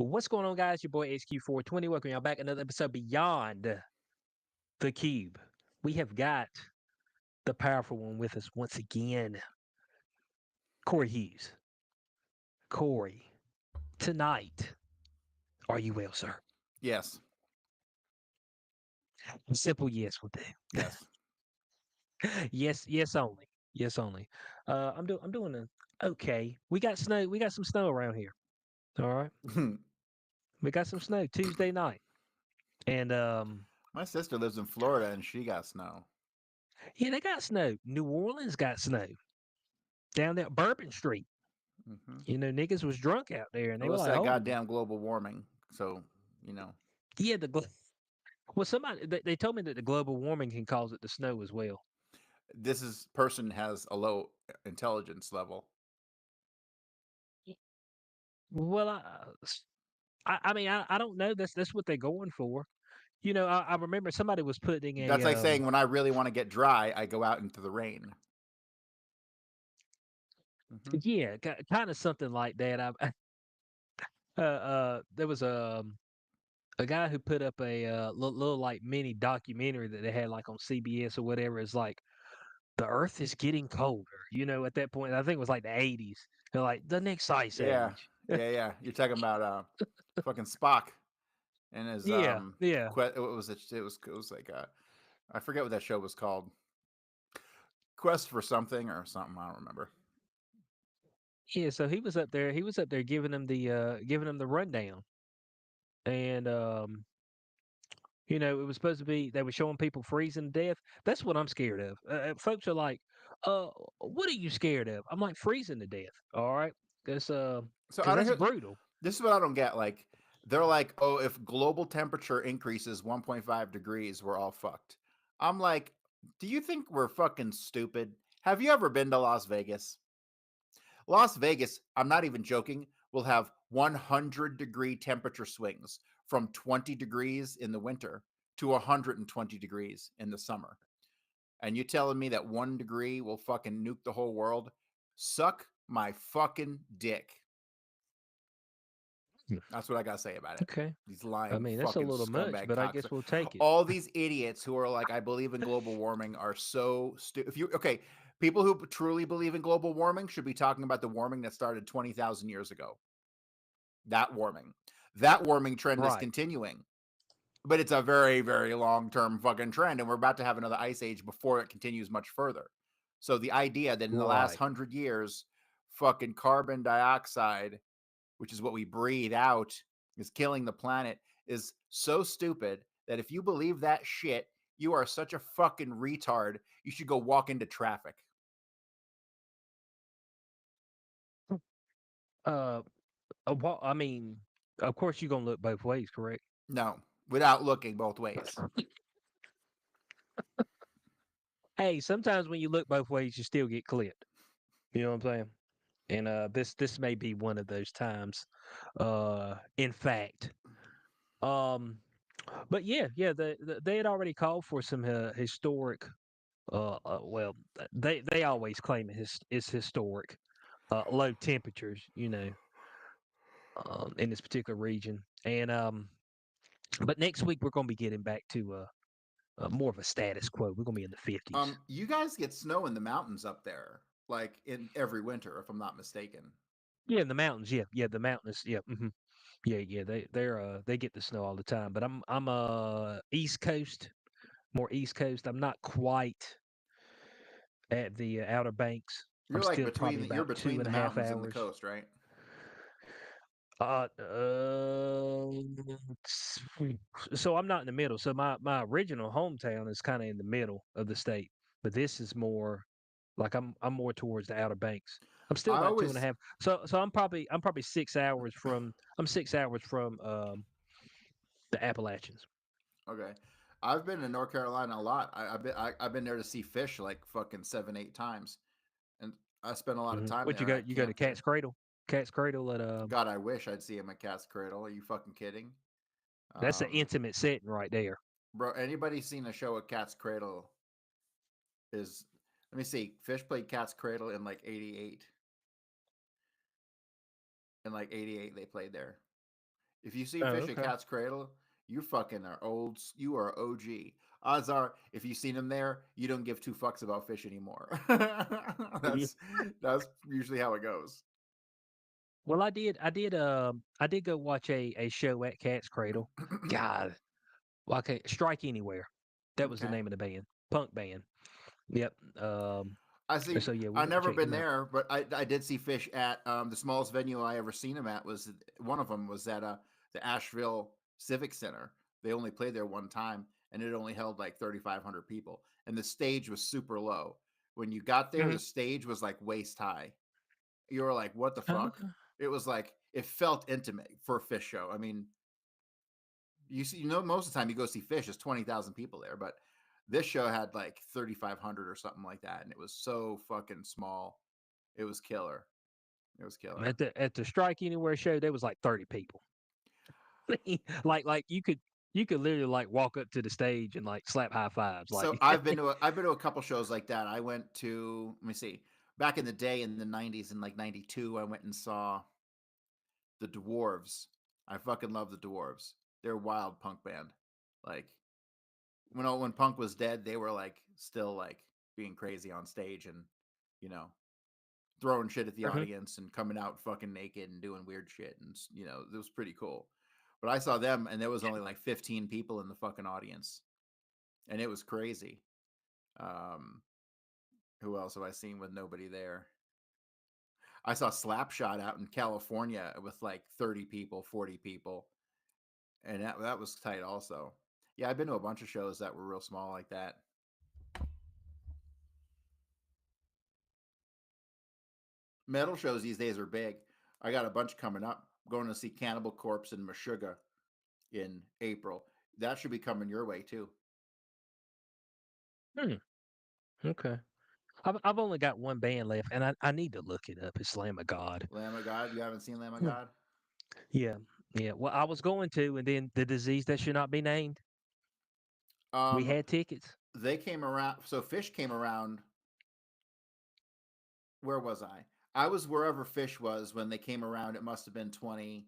What's going on, guys? Your boy HQ420. Welcome y'all back. Another episode Beyond the Cube. We have got the powerful one with us once again, Corey Hughes. Corey, tonight, are you well, sir? Yes. A simple yes will do. Yes. Yes, yes only. Yes only. I'm doing okay. We got snow. We got some snow around here. All right. We got some snow Tuesday night, and My sister lives in Florida and she got snow. yeah, they got snow. New Orleans got snow down there, Bourbon Street. Hmm. Niggas was drunk out there, and they Well, were it's like, that "Oh, goddamn global warming. So, you know, yeah." Well, somebody they told me that the global warming can cause it to snow as well. this is person has a low intelligence level. Well, I mean, I don't know. That's what they're going for. I remember somebody was putting That's like saying when I really want to get dry, I go out into the rain. Hmm. yeah, kind of something like that. There was a guy who put up a little like mini documentary that they had like on CBS or whatever. It's like the Earth is getting colder. At that point, I think it was like the 80s. They're like the next ice Yeah. age. Yeah, yeah. You're talking about fucking Spock and his Yeah, yeah, what was it? It was like I forget what that show was called. Quest for something or something, I don't remember. yeah. So he was up there. He was up there giving them the rundown, and it was supposed to be they were showing people freezing to death. That's what I'm scared of. Folks are like, "Uh, what are you scared of?" I'm like freezing to death. All right, that's So because I don't that's hear brutal. this is what I don't get. Like they're like, oh, if global temperature increases 1.5 degrees, we're all fucked. I'm like, do you think we're fucking stupid? Have you ever been to Las Vegas? Las Vegas, I'm not even joking, will have 100-degree temperature swings from 20 degrees in the winter to 120 degrees in the summer. And you telling me that 1 degree will fucking nuke the whole world? Suck my fucking dick. Hmm. That's what I gotta say about it. Okay, These I lying mean that's a fucking little much, scumbag but I cocks. guess we'll take it. All these idiots who are like, I believe in global warming are so stupid. If you okay, people who truly believe in global warming should be talking about the warming that started 20,000 years ago. That warming. That warming trend is Right, continuing. But it's a very, very long term fucking trend, and we're about to have another ice age before it continues much further. So the idea that in the last right. 100 years, fucking carbon dioxide, which is what we breathe out, is killing the planet is so stupid that if you believe that shit, you are such a fucking retard. You should go walk into traffic. Uh, well, I mean, of course you're gonna look both ways, correct? No, without looking both ways. Hey, sometimes when you look both ways, you still get clipped. You know what I'm saying? And this may be one of those times. In fact, um, but yeah, they had already called for some historic. Well, they always claim it's historic. Low temperatures, in this particular region, and but next week we're going to be getting back to more of a status quo. We're going to be in the 50s. You guys get snow in the mountains up there, like in every winter, if I'm not mistaken. Yeah, in the mountains. Yeah, the mountains. Yeah, yeah. They get the snow all the time. But I'm East Coast, more East Coast. I'm not quite at the Outer Banks. I'm You're like still probably you're about two between and the a half mountains and the hours. coast, right? Uh, uh, so I'm not in the middle. So my original hometown is kind of in the middle of the state, but this is more like I'm more towards the Outer Banks. I'm still I about two and a always half. So I'm probably 6 hours from I'm 6 hours from the Appalachians. okay. I've been in North Carolina a lot. I've been there to see fish like fucking 7 8 times, and I spent a lot of time What there. And I you go to camped Cat's there. Cradle? Cat's Cradle at God, I wish I'd see him at Cat's Cradle. Are you fucking kidding? that's an Um, intimate setting right there. bro, anybody seen a show at Cat's Cradle is let me see. Fish played Cat's Cradle in like '88. In like '88, they played there. If you see Oh, fish at okay. Cat's Cradle, you fucking are old. You are OG. Odds are, if you seen them there, you don't give two fucks about fish anymore. Yeah. that's usually how it goes. Well, I did go watch a show at Cat's Cradle. God, well, okay, Strike Anywhere. That was the Okay. name of the band, punk band. Yep. I see. So yeah, we I went and never checked been them out. there, but I did see fish at the smallest venue I ever seen them at was one of them was at the Asheville Civic Center. They only played there one time, and it only held like 3,500 people, and the stage was super low. When you got there, Hmm. the stage was like waist high. You were like, "What the Oh, fuck?" okay. It was like it felt intimate for a fish show. I mean, most of the time you go see fish, there's 20,000 people there, but this show had like 3,500 or something like that, and it was so fucking small. It was killer. It was killer. At the Strike Anywhere show, there was like 30 people. Like you could literally like walk up to the stage and like slap high fives. So Like, I've been to a couple shows like that. I went to, let me see, back in the day in the 90s in like 92, I went and saw the Dwarves. I fucking love the Dwarves. They're a wild punk band. Like when punk was dead, they were like still like being crazy on stage and you know throwing shit at the mhm. audience and coming out fucking naked and doing weird shit, and it was pretty cool. But I saw them and there was only like 15 people in the fucking audience, and it was crazy. Um, who else have I seen with nobody there? I saw Slapshot out in California with like 30 people, 40 people, and that was tight also. Yeah, I've been to a bunch of shows that were real small like that. Metal shows these days are big. I got a bunch coming up. Going to see Cannibal Corpse and Meshuggah in April. That should be coming your way too. Hmm. Okay. I've only got one band left, and I need to look it up. It's Lamb of God. Lamb of God. You haven't seen Lamb of Hmm. God? Yeah. Yeah. Well, I was going to, and then the disease that should not be named. We Um, had tickets. they came around. So Fish came around. Where was I? I was wherever Fish was when they came around. It must have been 2020.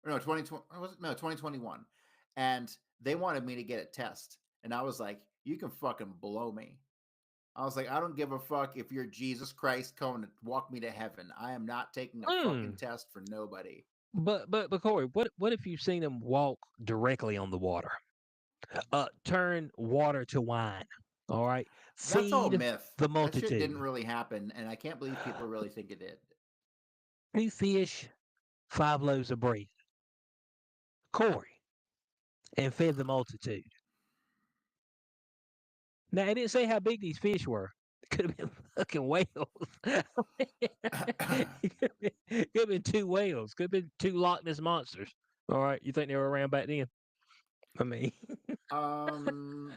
Or no, 2020. Was it? No, 2021. And they wanted me to get a test. And I was like, you can fucking blow me. I was like, I don't give a fuck if you're Jesus Christ coming to walk me to heaven. I am not taking a fucking Hmm. test for nobody. But Corey, what if you've seen them walk directly on the water? Turn water to wine. All right. That's all Feed myth. the That shit didn't multitude. really happen, and I can't believe people really think it did. Two fish, five loaves of bread. Corey, and fed the multitude. Now it didn't say how big these fish were. It could have been fucking whales. Could have been two whales. Could have been two Loch Ness monsters. All right, you think they were around back then? I mean, um,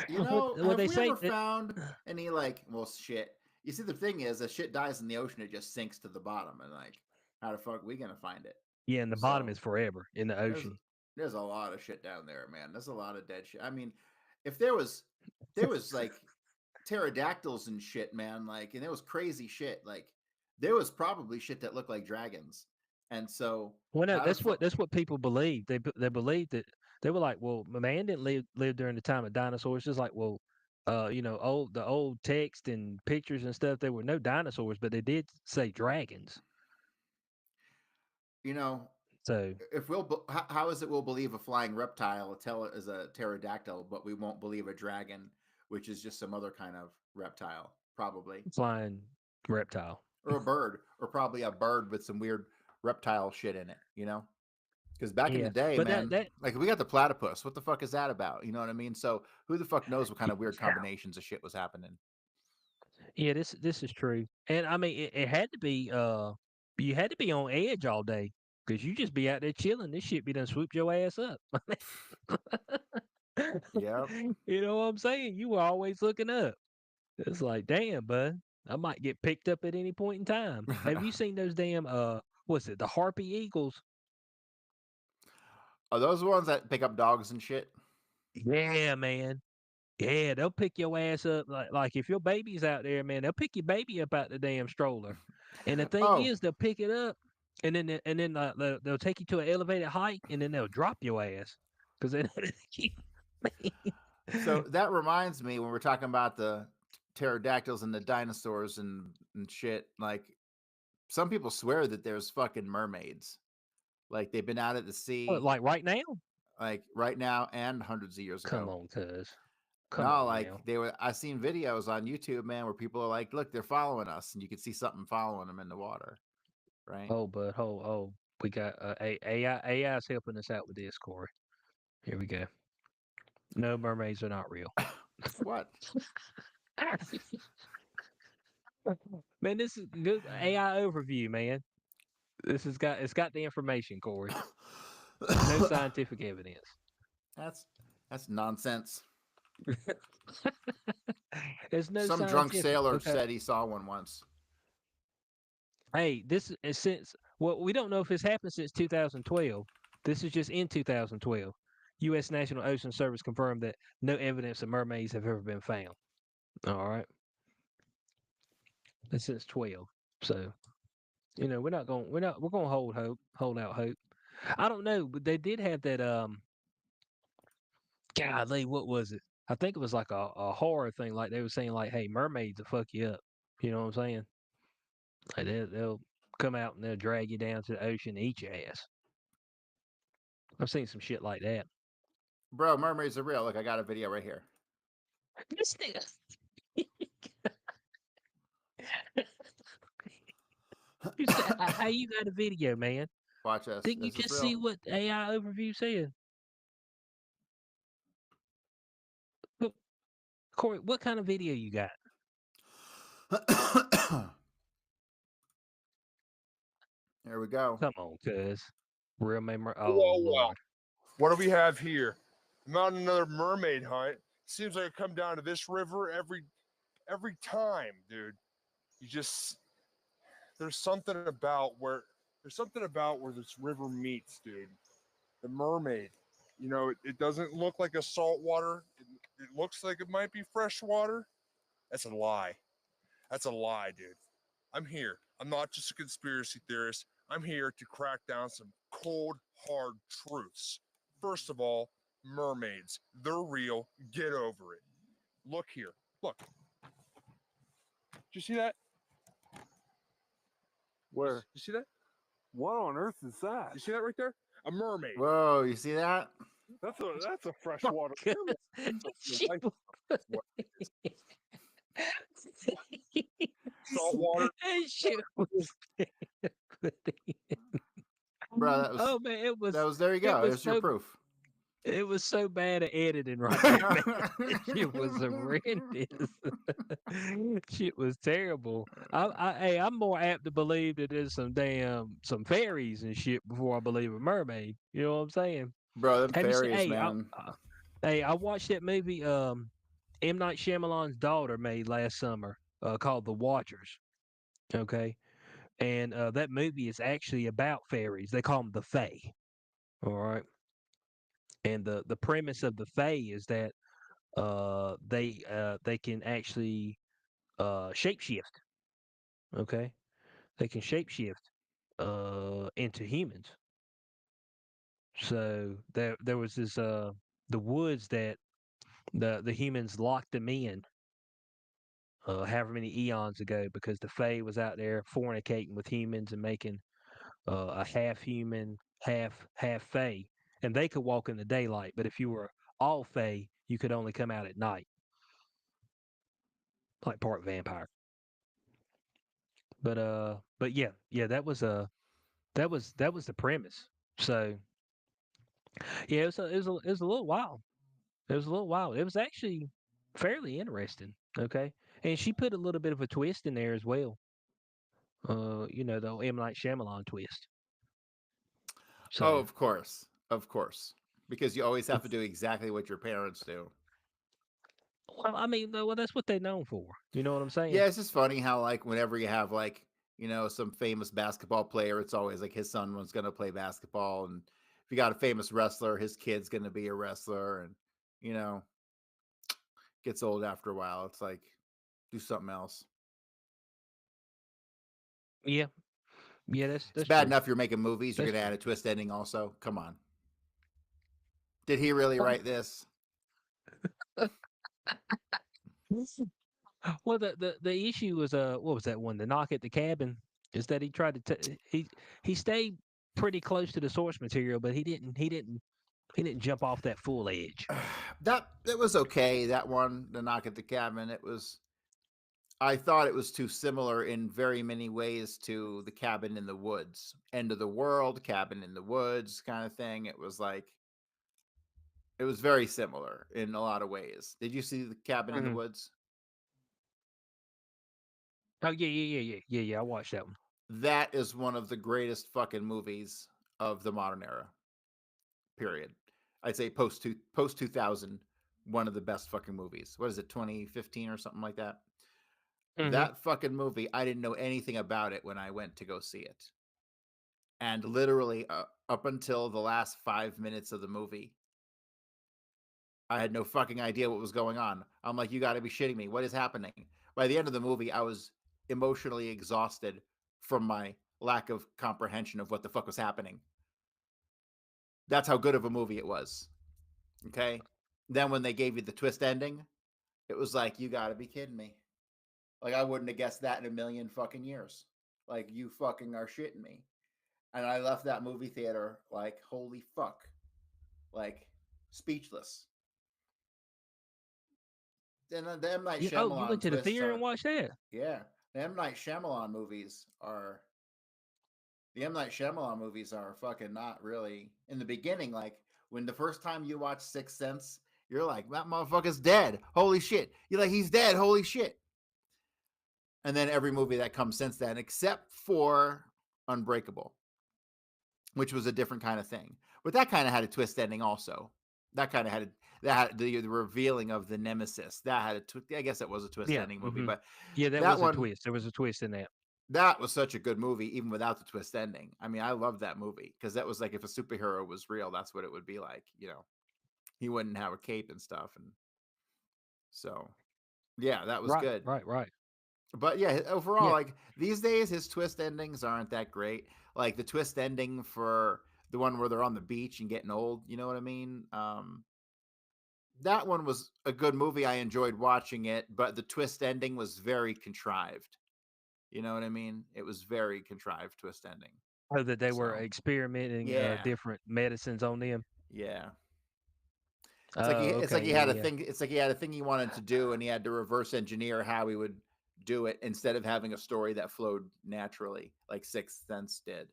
what have they we say ever that found any well, shit? You see, the thing is, as shit dies in the ocean, it just sinks to the bottom, and like, how the fuck are we gonna find it? yeah, and the bottom So is forever in the there's ocean. there's a lot of shit down there, man. There's a lot of dead shit. I mean, if there was like pterodactyls and shit, man, like, and there was crazy shit. Like, there was probably shit that looked like dragons, and so Well, no, how the fuck? that's what people believe. They believe that they were like, well, man didn't live during the time of dinosaurs. Just like, well, the old text and pictures and stuff. There were no dinosaurs, but they did say dragons. You know, So if how is it we'll believe a flying reptile is a pterodactyl, but we won't believe a dragon, which is just some other kind of reptile, probably, flying reptile. or a bird, or probably a bird with some weird reptile shit in it. Because back in the Yeah, day, but man, like we got the platypus. What the fuck is that about? You know what I mean? So who the fuck knows what kind of weird yeah, combinations of shit was happening? yeah. This is true, and I mean it had to be. You had to be on edge all day because you just be out there chilling. This shit be done swooped your ass up. Yep. You know what I'm saying? You were always looking up. It's like, damn, bud, I might get picked up at any point in time. Have you seen those damn what's it, the harpy eagles? Are those the ones that pick up dogs and shit? Yeah, man. Yeah, they'll pick your ass up like if your baby's out there, man, they'll pick your baby up out the damn stroller. And the thing Oh, is, they'll pick it up and then they'll take you to an elevated height, and then they'll drop your ass because they keep. So that reminds me when we're talking about the pterodactyls and the dinosaurs and shit. Like some people swear that there's fucking mermaids. Like they've been out at the What, sea, like right now? like right now and hundreds of years Come ago. on, cuz. Come No, on like now. they were. I've seen videos on YouTube, man, where people are like, "Look, they're following us," and you can see something following them in the water, right? Oh, but we got AI. AI is helping us out with this, Corey. Here we go. No, mermaids are not real. What, Man, this is good AI overview, man. This has got it's got the information, Corey. No scientific evidence. that's that's nonsense. There's no Some drunk scientific. sailor Okay. said he saw one once. Hey, this is since well, we don't know if it's happened since 2012. This is just in 2012. U.S. National Ocean Service confirmed that no evidence of mermaids have ever been found. All right, that's since 12. So we're gonna hold out hope. I don't know, but they did have that golly, what was it? I think it was like a horror thing. Like they were saying, like, "Hey, mermaids will fuck you up." You know what I'm saying? Like they'll come out and they'll drag you down to the ocean and eat your ass. I've seen some shit like that. Bro, mermaids are real. Look, I got a video right here. This nigga. You said, how you got a video, man? Watch this. Didn't you This is just see real. what AI overview said? Look, Corey, what kind of video you got? Here we go. Come on, cuz. Real memory. Oh, Whoa, whoa. Lord. What do we have here? I'm on another mermaid hunt. Seems like I come down to this river every time, dude. You just there's something about where this river meets, dude. The mermaid. You know, it doesn't look like a salt water. It looks like it might be fresh water. That's a lie. That's a lie, dude. I'm here. I'm not just a conspiracy theorist. I'm here to crack down some cold, hard truths. First of all, mermaids. They're real. Get over it. Look here. Look. Did you see that? Where? You see that? What on earth is that? You see that right there? A mermaid. Whoa, you see that? That's a freshwater. She Life- was- what it is. Salt water. That shit was Bro, that was Oh man, there you it go. was There's your so proof. it was so bad at editing right there, man. That shit was horrendous. Shit was terrible. Hey, I'm more apt to believe that there's some fairies and shit before I believe a mermaid. You know what I'm saying? Bro, them Have you seen? fairies, man. Hey, I watched that movie. M Night Shyamalan's daughter made last summer, called The Watchers. Okay, and that movie is actually about fairies. They call them the Fae. All right, and the premise of the Fae is that they can actually shapeshift. Okay, they can shapeshift into humans. So there was this the woods that the humans locked them in however many eons ago because the Fae was out there fornicating with humans and making a half human, half Fae, and they could walk in the daylight. But if you were all Fae, you could only come out at night, like part vampire. But yeah, that was the premise. So yeah, it was a little wild. It was a little wild. It was actually fairly interesting. Okay, and she put a little bit of a twist in there as well. The M Night Shyamalan twist. Oh, So of course. Of course. Because you always have to do exactly what your parents do. well, I mean, well, that's what they're known for. You know what I'm saying? Yeah, it's just funny how like whenever you have like, some famous basketball player, it's always like his son was gonna play basketball, and if you got a famous wrestler, his kid's gonna be a wrestler, and you know, gets old after a while. It's like do something else. Yeah, Yeah, It's that's bad true. enough you're making movies. You're That's going to add true. a twist ending also. Come on. Did he really write this? Well, the issue was what was that one? The knock at the cabin is that he tried to he stayed pretty close to the source material, but he didn't jump off that full edge. That was okay. That one, the knock at the cabin, it was. I thought it was too similar in very many ways to the cabin in the woods, end of the world, cabin in the woods kind of thing. It was like it was very similar in a lot of ways. Did you see the cabin in the Hmm. woods? Oh yeah. I watched that one. That is one of the greatest fucking movies of the modern era. Period. I'd say post 2000, one of the best fucking movies. What is it, 2015 or something like that? Hmm. That fucking movie, I didn't know anything about it when I went to go see it. And literally up until the last 5 minutes of the movie, I had no fucking idea what was going on. I'm like, you got to be shitting me. What is happening? By the end of the movie, I was emotionally exhausted from my lack of comprehension of what the fuck was happening. That's how good of a movie it was. Okay. Then when they gave you the twist ending, it was like, you got to be kidding me. Like, I wouldn't have guessed that in a million fucking years. Like, you fucking are shitting me. And I left that movie theater like, holy fuck. Like, speechless. Then the M. Night Oh, you went Shyamalan to the twists theater and are, watched that? yeah. The M. Night Shyamalan movies are, the M. Night Shyamalan movies are fucking not really, in the beginning, like, when the first time you watch Sixth Sense, you're like, that motherfucker's dead. Holy shit. You're like, he's dead. Holy shit. And then every movie that comes since then, except for Unbreakable, which was a different kind of thing. But that kind of had a twist ending also. That kind of had the revealing of the nemesis. That had I guess it was a twist Yeah. ending movie, Hmm. but Yeah, that that was a one twist. There was a twist in that. that was such a good movie even without the twist ending. I mean, I loved that movie because that was like if a superhero was real, that's what it would be like, you know. He wouldn't have a cape and stuff and so yeah, that was Right, good. right, right. But yeah, overall, Yeah. like these days, his twist endings aren't that great. Like the twist ending for the one where they're on the beach and getting old, you know what I mean? That one was a good movie. I enjoyed watching it, but the twist ending was very contrived. You know what I mean? It was very contrived twist ending. Oh, that they were So experimenting yeah, different medicines on them. yeah. Oh, It's like okay. he Yeah, had a yeah. thing. It's like he had a thing he wanted to do, and he had to reverse engineer how he would do it instead of having a story that flowed naturally, like Sixth Sense did.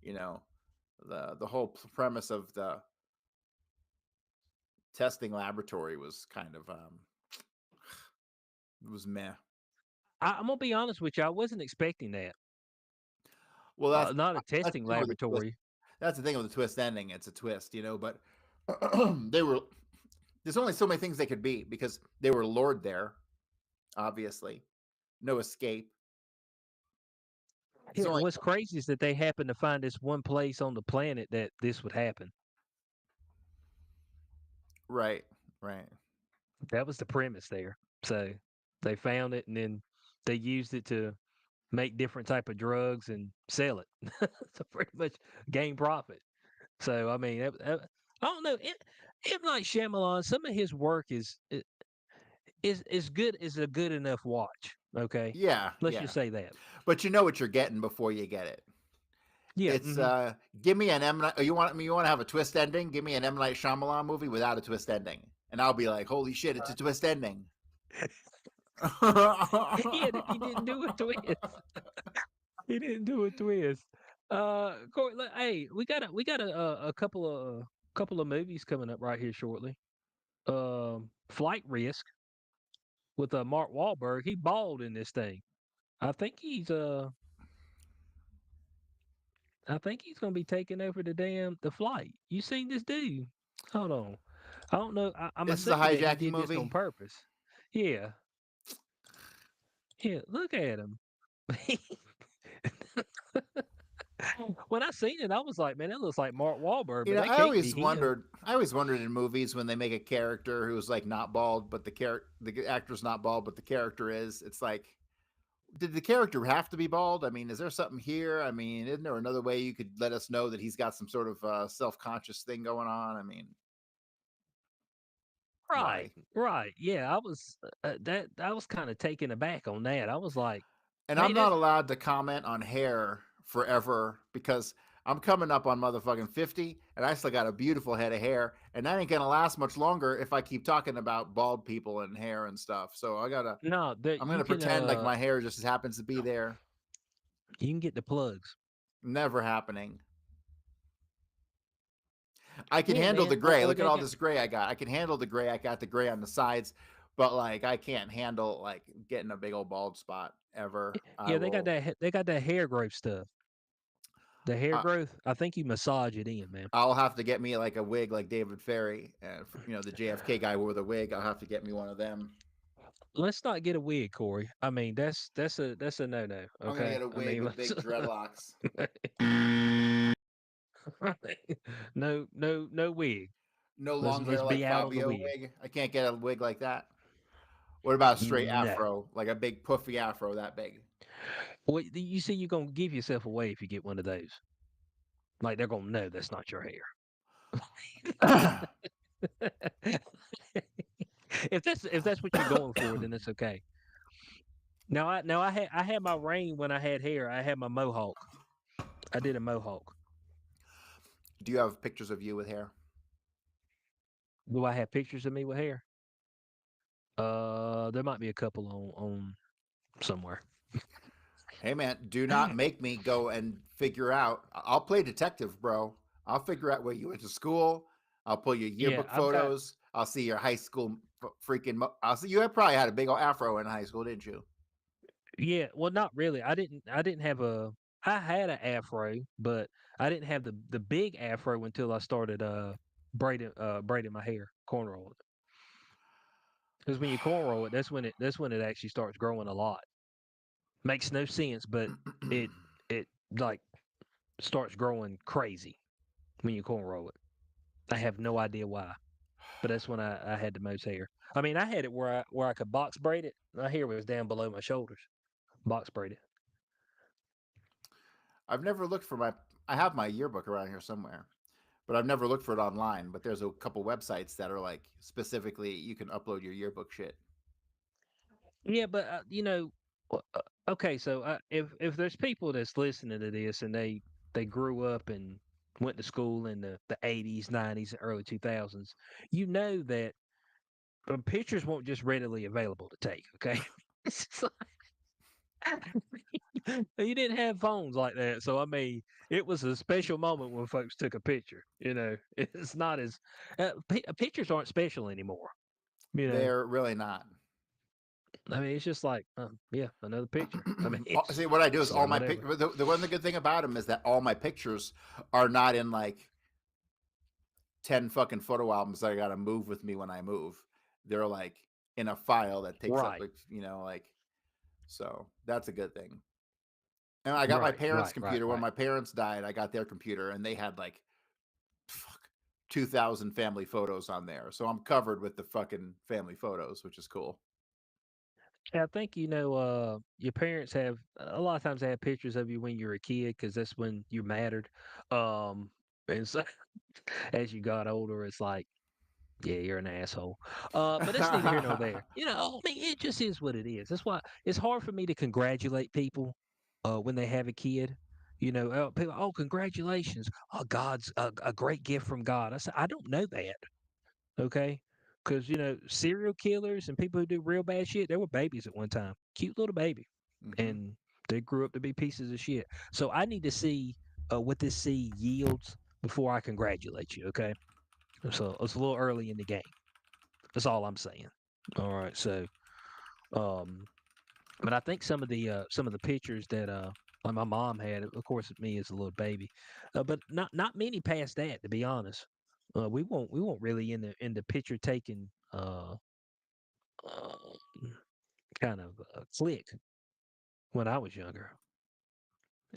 You know, the whole premise of the testing laboratory was kind of it was meh. I'm gonna be honest with you. I wasn't expecting that. Well, Not a that's testing the thing with the twist. laboratory. That's the thing with the twist ending. It's a twist, you know. But they were there's only so many things they could be because they were lured there. Obviously, no escape. It's Yeah, and only what's crazy is that they happened to find this one place on the planet that this would happen. right, right. That was the premise there. So they found it and then they used it to make different type of drugs and sell it. So pretty much gain profit. So I mean, I don't know. M. Night Shyamalan, some of his work is good. Is a good enough watch. Okay, Yeah, let's yeah. just say that. But you know what you're getting before you get it. Yeah. It's Hmm. give me an M Night, you want to have a twist ending? Give me an M Night Shyamalan movie without a twist ending, and I'll be like, holy shit, it's a twist ending. Yeah, he didn't do a twist. He didn't do a twist. Corey, look, hey, we got a couple of movies coming up right here shortly. Flight Risk with Mark Wahlberg. He bald in this thing. I think he's uh I think he's gonna be taking over the flight. You seen this dude? Hold on. I don't know. I'm This is a assuming that he hijacking did this on movie. purpose. Yeah. Yeah. Look at him. When I seen it, I was like, man, that looks like Mark Wahlberg, You but know, that can't be him. I always wondered in movies when they make a character who's like not bald, but the actor's not bald, but the character is. It's like, did the character have to be bald? I mean, is there something here? I mean, isn't there another way you could let us know that he's got some sort of self-conscious thing going on? I mean, Right, why? right. Yeah, I was kind of taken aback on that. I was like, And hey, I'm not that's allowed to comment on hair forever because I'm coming up on motherfucking 50 and I still got a beautiful head of hair. And that ain't going to last much longer if I keep talking about bald people and hair and stuff. So no, that I'm going to pretend like my hair just happens to be there. you can get the plugs. Never happening. I can Yeah, handle the man. gray. Look at They all got this gray I got. I can handle the gray. I got the gray on the sides, but like I can't handle like getting a big old bald spot ever. I yeah, they got will. they got that hair growth stuff. The hair Uh, growth. I think you massage it in, man. I'll have to get me like a wig like David Ferry, and the JFK guy wore the wig. I'll have to get me one of them. Let's not get a wig, Corey. I mean, that's a no no. I'm gonna Okay. get a I wig mean, with let's big dreadlocks. no wig. No long Let's hair like be out on the Fabio wig. wig. I can't get a wig like that. What about a straight No. afro, like a big puffy afro that big? Well, you see, you're gonna give yourself away if you get one of those. Like they're gonna know that's not your hair. If that's what you're going for, then it's okay. Now I had my reign when I had hair. I had my mohawk. I did a mohawk. Do you have pictures of you with hair? Do I have pictures of me with hair? There might be a couple on somewhere. Hey man, do not make me go and figure out. I'll play detective, bro. I'll figure out where you went to school. I'll pull your Yeah, yearbook I've got. photos. I'll see your high school freaking. I'll see you had probably had a big old afro in high school, didn't you? Yeah, well, not really. I didn't have a. I had an afro, but I didn't have the big afro until I started braiding my hair, cornrow it. Because when you cornrow it, that's when it actually starts growing a lot. Makes no sense, but it it like starts growing crazy when you cornrow it. I have no idea why, but that's when I had the most hair. I mean, I had it where I could box braid it. My hair was down below my shoulders. Box braid it. I've never looked for my. I have my yearbook around here somewhere, but I've never looked for it online. But there's a couple websites that are like specifically you can upload your yearbook shit. Yeah, but okay. So if there's people that's listening to this and they grew up and went to school in the 80s, 90s, and early 2000s, you know that pictures weren't just readily available to take. Okay, It's just you didn't have phones like that, so I mean, it was a special moment when folks took a picture. It's not as pictures aren't special anymore. You know, They're really not. I mean, it's just like, yeah, another picture. I mean, See, what I do is it's all like my whatever. pictures. The one the good thing about them is that all my pictures are not in like 10 fucking photo albums that I got to move with me when I move. They're like in a file that takes up, Right, like, so that's a good thing. And I got my right, parents' right, right, computer. When right. my parents died, I got their computer and they had like, fuck, 2,000 family photos on there. So I'm covered with the fucking family photos, which is cool. Yeah, I think your parents have a lot of times they have pictures of you when you're a kid because that's when you mattered. And so as you got older, it's like, yeah, you're an asshole. But that's neither here nor there. I mean, it just is what it is. That's why it's hard for me to congratulate people when they have a kid. People, oh, congratulations. Oh, God's a great gift from God. I said, I don't know that. Okay. Because, serial killers and people who do real bad shit, they were babies at one time. Cute little baby. Hmm. And they grew up to be pieces of shit. So I need to see what this seed yields before I congratulate you. Okay. So it's a little early in the game. That's all I'm saying. All right. So, um, but I think some of the pictures that like my mom had, of course, me as a little baby, but not many past that, to be honest. We won't really in the picture taking uh, kind of click when I was younger,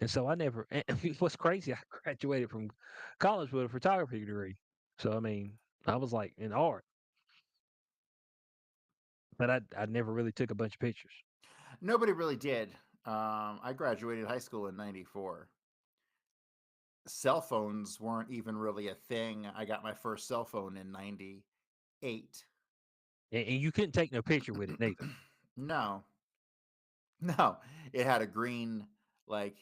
and so I never. And what's crazy? I graduated from college with a photography degree, so I mean, I was like in art, but I never really took a bunch of pictures. Nobody really did. I graduated high school in '94. Cell phones weren't even really a thing. I got my first cell phone in '98. And you couldn't take no picture with it neither. No, no, it had a green, like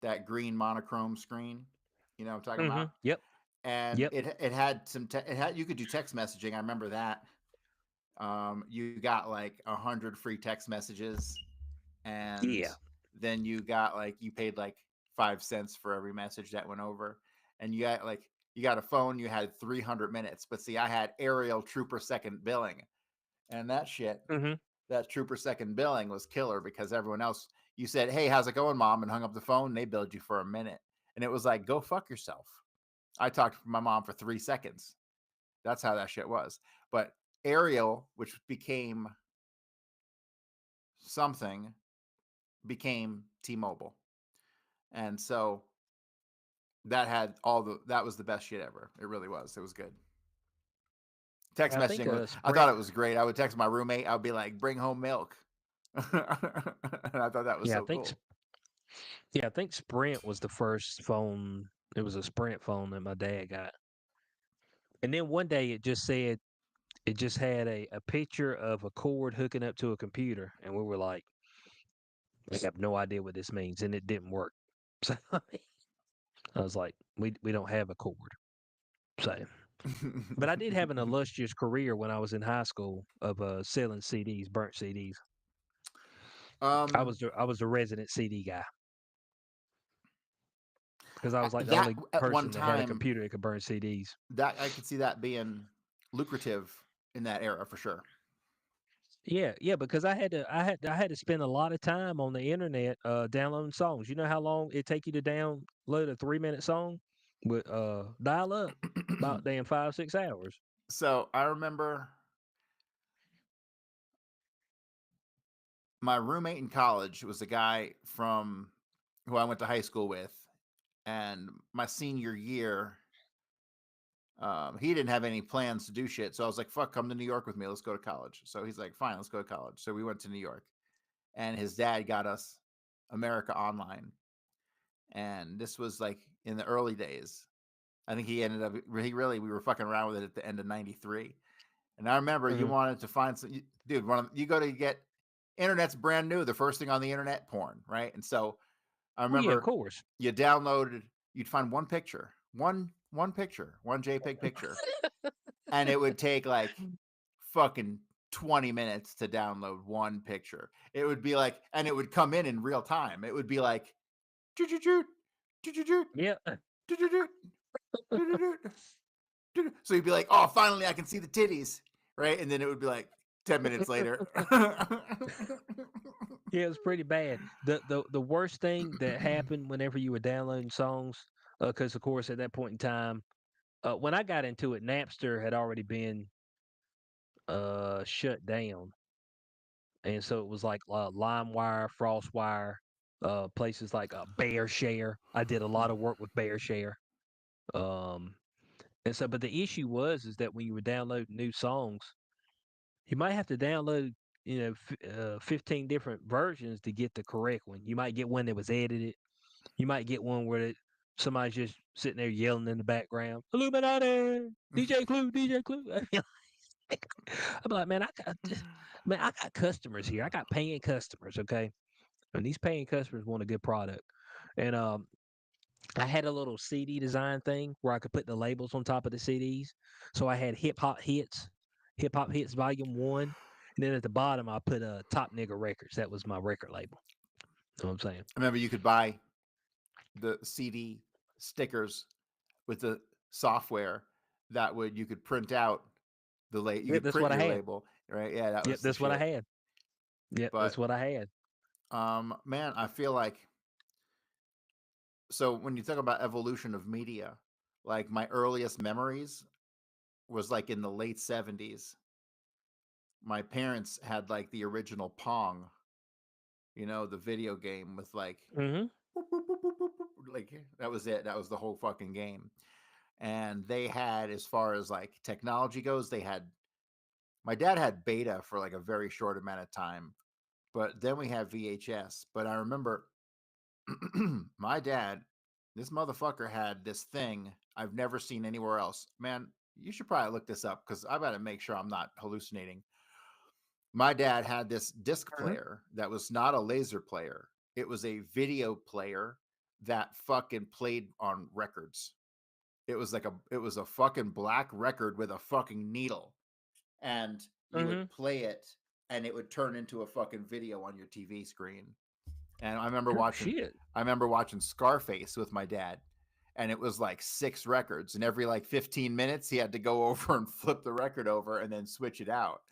that green monochrome screen. You know what I'm talking about? Yep. And Yep. it had some it had you could do text messaging. I remember that. You got like 100 free text messages, and Yeah. then you got like you paid like 5 cents for every message that went over, and you got a phone. You had 300 minutes, but see, I had aerial trooper second billing, and that shit, hmm that trooper second billing was killer because everyone else, you said, "Hey, how's it going, mom?" and hung up the phone. And they billed you for a minute, and it was like, "Go fuck yourself." I talked to my mom for 3 seconds. That's how that shit was. But aerial, which became something, became T-Mobile, and so that was the best shit ever. It really was. It was good. Text I think messaging was, I thought Sprint. it was great. I would text my roommate. I would be like, "Bring home milk," and I thought that was Yeah, I so think. cool. Yeah, I think Sprint was the first phone. It was a Sprint phone that my dad got. And then one day it just said it just had a picture of a cord hooking up to a computer, and we were like, I have no idea what this means, and it didn't work. So I was like, we don't have a cord. So, but I did have an illustrious career when I was in high school of selling CDs, burnt CDs. um, I was the resident CD guy because I was like the that only at one person that had a time, computer that could burn CDs. that I could see that being lucrative in that era for sure. Yeah, yeah, because I had to spend a lot of time on the internet downloading songs. You know how long it take you to download a 3 minute song with dial up? About damn 5 6 hours. So I remember my roommate in college was a guy from who I went to high school with, and my senior year, he didn't have any plans to do shit. So I was like, "Fuck, come to New York with me. Let's go to college." So he's like, "Fine, let's go to college." So we went to New York, and his dad got us America Online, and this was like in the early days. I think he ended up he really we were fucking around with it at the end of '93. And I remember you Hmm. wanted to find some, dude. You go to get internet's brand new. The first thing on the internet, porn, right? And so I Oh yeah, of remember course. you downloaded. You'd find one picture, one picture, one JPEG picture, and it would take like fucking 20 minutes to download one picture. It would be like, and it would come in real time. It would be like, "Joot, joot, joot, joot, joot, joot, Yeah. joot, joot, joot, joot, joot, joot." So you'd be like, "Oh, finally, I can see the titties," right? And then it would be like 10 minutes later. Yeah, it was pretty bad. The worst thing that happened whenever you were downloading songs, because of course at that point in time, when I got into it, Napster had already been shut down, and so it was like LimeWire, FrostWire, places like BearShare. I did a lot of work with BearShare. Um, and so, but the issue was is that when you were downloading new songs, you might have to download, 15 different versions to get the correct one. You might get one that was edited. You might get one where somebody's just sitting there yelling in the background, Illuminati, DJ Clue, DJ Clue. I'm like, man, I got customers here. I got paying customers, okay? And these paying customers want a good product. And I had a little CD design thing where I could put the labels on top of the CDs. So I had Hip Hop Hits Volume 1. And then at the bottom, I put Top Nigga Records. That was my record label. You know what I'm saying? I remember you could buy the CD stickers with the software that would you could print out you Yep, could that's print what I your had. label, right? Yeah, that Yep, was the that's what I shit. had. Yep, that's But what I had. man, I feel like, so when you talk about evolution of media, like my earliest memories was like in the late '70s. My parents had like the original Pong, the video game with like Hmm. boop, boop, boop, boop, boop, boop, like that was it. That was the whole fucking game. And they had, as far as like technology goes, my dad had beta for like a very short amount of time, But then we have VHS. But I remember my dad, this motherfucker had this thing I've never seen anywhere else. Man, you should probably look this up because I got to make sure I'm not hallucinating. My dad had this disc Mhm. player that was not a laser player. It was a video player that fucking played on records. It was a fucking black record with a fucking needle. And you would Mhm. play it and it would turn into a fucking video on your TV screen. And I remember Oh watching shit. I remember watching Scarface with my dad. And it was like 6 records. And every like 15 minutes he had to go over and flip the record over and then switch it out.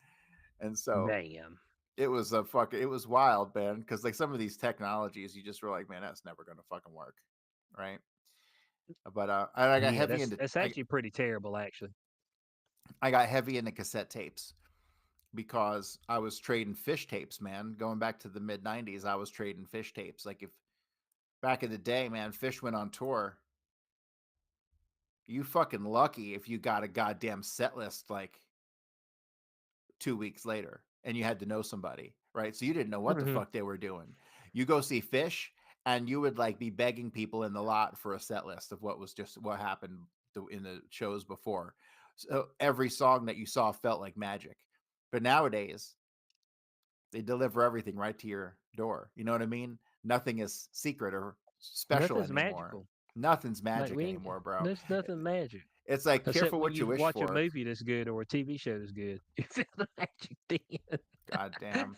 And so Damn. it was wild, man. Cause like some of these technologies, you just were like, man, that's never gonna fucking work. Right. But and I got Yeah, heavy that's into that's actually pretty terrible, actually. I got heavy into cassette tapes because I was trading fish tapes, man. Going back to the mid 90s, I was trading fish tapes. Like if back in the day, man, Fish went on tour, you fucking lucky if you got a goddamn set list like 2 weeks later and you had to know somebody, right? So you didn't know what the Mhm. fuck they were doing. You go see Fish and you would like be begging people in the lot for a set list of what happened in the shows before. So every song that you saw felt like magic. But nowadays, they deliver everything right to your door. You know what I mean? Nothing is secret or special Nothing's anymore. magical. Nothing's Like magic we ain't anymore, bro. there's nothing magic. It's like Except careful when what you you wish watch a for. movie that's good or a TV show that's good. You feel the magic then. God damn.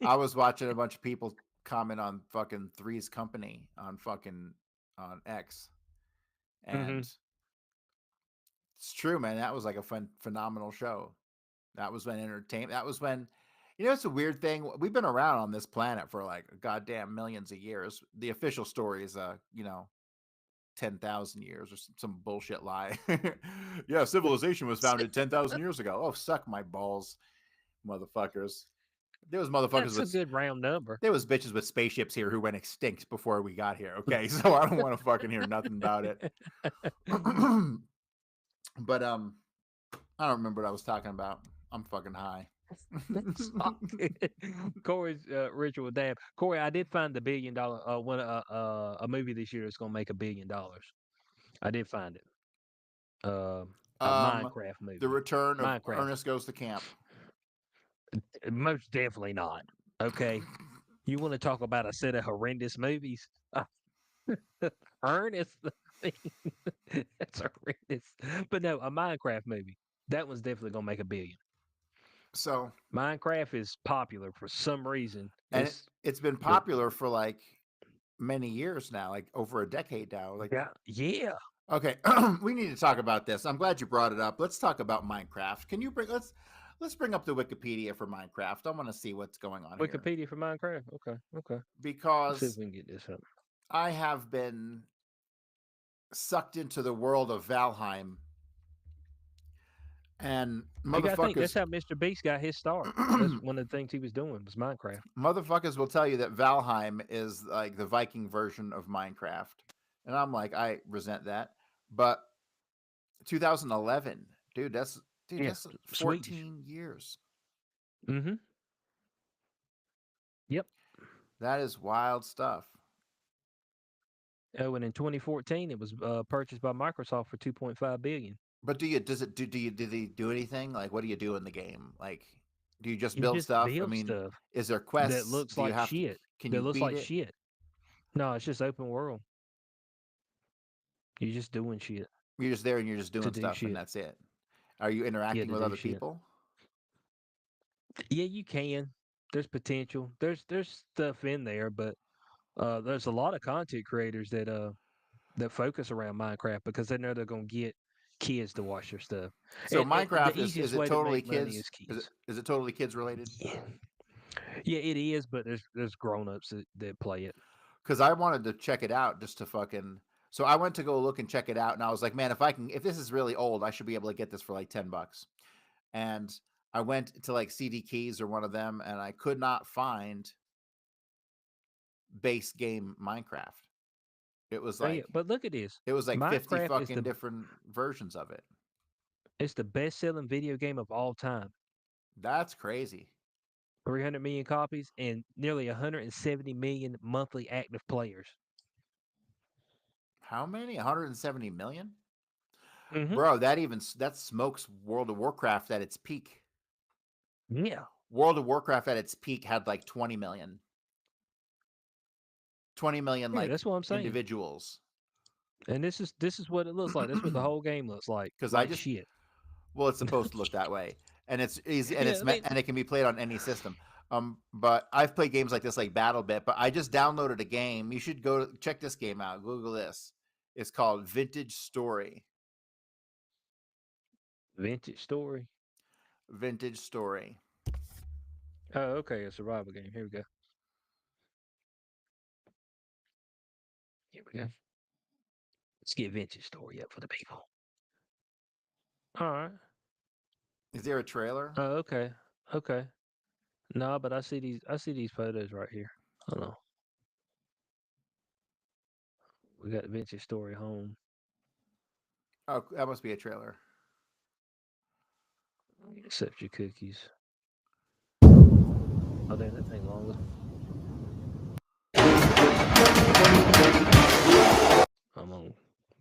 I was watching a bunch of people comment on fucking Three's Company on fucking on X, and Mhm. it's true, man. That was like a phenomenal show. That was when entertainment. That was when, it's a weird thing. We've been around on this planet for like goddamn millions of years. The official story is, 10,000 years or some bullshit lie. Yeah, civilization was founded 10,000 years ago. Oh, suck my balls, motherfuckers. There was motherfuckers That's a with good round number. there was bitches with spaceships here who went extinct before we got here. Okay, so I don't want to fucking hear nothing about it. But I don't remember what I was talking about. I'm fucking high. That's all good. Corey's ritual dab. Corey, I did find the $1 billion a movie this year that's gonna make $1 billion. I did find it. A um, Minecraft the movie. return of Minecraft. Ernest Goes to Camp. Most definitely not. Okay. You want to talk about a set of horrendous movies? Ernest the thing. That's horrendous. But no, a Minecraft movie. That one's definitely gonna make $1 billion. So, Minecraft is popular for some reason. and It's it's been the popular for like many years now, like over a decade now. Like, yeah. okay, we need to talk about this. I'm glad you brought it up. Let's talk about Minecraft. Can you let's bring up the Wikipedia for Minecraft. I want to see what's going on here Wikipedia for Minecraft. Okay, okay. Let's see if because we can get this up. I have been sucked into the world of Valheim and You gotta think that's motherfuckers how Mr. Beast got his start. That's one of the things he was doing was Minecraft. motherfuckers will tell you that Valheim is like the Viking version of Minecraft. And I'm like, I resent that. But 2011, Yeah, that's Swedish. 14 years. Mm-hmm. Yep. That is wild stuff. Oh, and in 2014, it was purchased by Microsoft for 2.5 billion. But do they do anything? Like, what do you do in the game? Like, do you just You build just stuff? I build mean, stuff is there that quests? looks Do you like have to, shit. can That you looks beat like it? shit. No, it's just open world. You're just doing shit You're just there and you're just to doing do stuff and shit. that's it. Are you Yeah, interacting to with do other shit. people? Yeah, you can. There's potential. There's stuff in there, but there's a lot of content creators that focus around Minecraft because they know they're gonna get kids to watch their stuff. So And the Minecraft is easiest it way to totally make money kids? is kids. Is it totally kids related? Yeah, yeah, it is, but there's grown ups that play it. Because I wanted to check it out just to fucking. So I went to go look and check it out, and I was like, man, if this is really old, I should be able to get this for like $10. And I went to like CD Keys or one of them, and I could not find base game Minecraft. It was Oh yeah, like but look at this. 50 Minecraft is fucking different versions of it. the best selling video game of all time. That's crazy. 300 million copies, and nearly 170 million monthly active players. How many? 170 million? Mm-hmm. Bro, that smokes World of Warcraft at its peak. Yeah. World of Warcraft at its peak had like 20 million. 20 million Yeah, like that's what I'm saying. individuals. And this is what it looks like. That's what the whole game looks like. Because I Like just shit. well, it's supposed to look that way, and it's easy, and Yeah, I mean, and it can be played on any system. But I've played games like this, like BattleBit. But I just downloaded a game. You should check this game out. Google this. It's called Vintage Story. vintage story. Vintage Story. Oh, okay, a survival game. Here we go. Here we go. Let's get vintage story up for the people. All right. Is there a trailer? Oh, okay. Okay. No, but I see these photos right here. Hold on. We got vintage story home. Oh, that must be a trailer. Accept your cookies. Oh, damn, that thing long. I'm gonna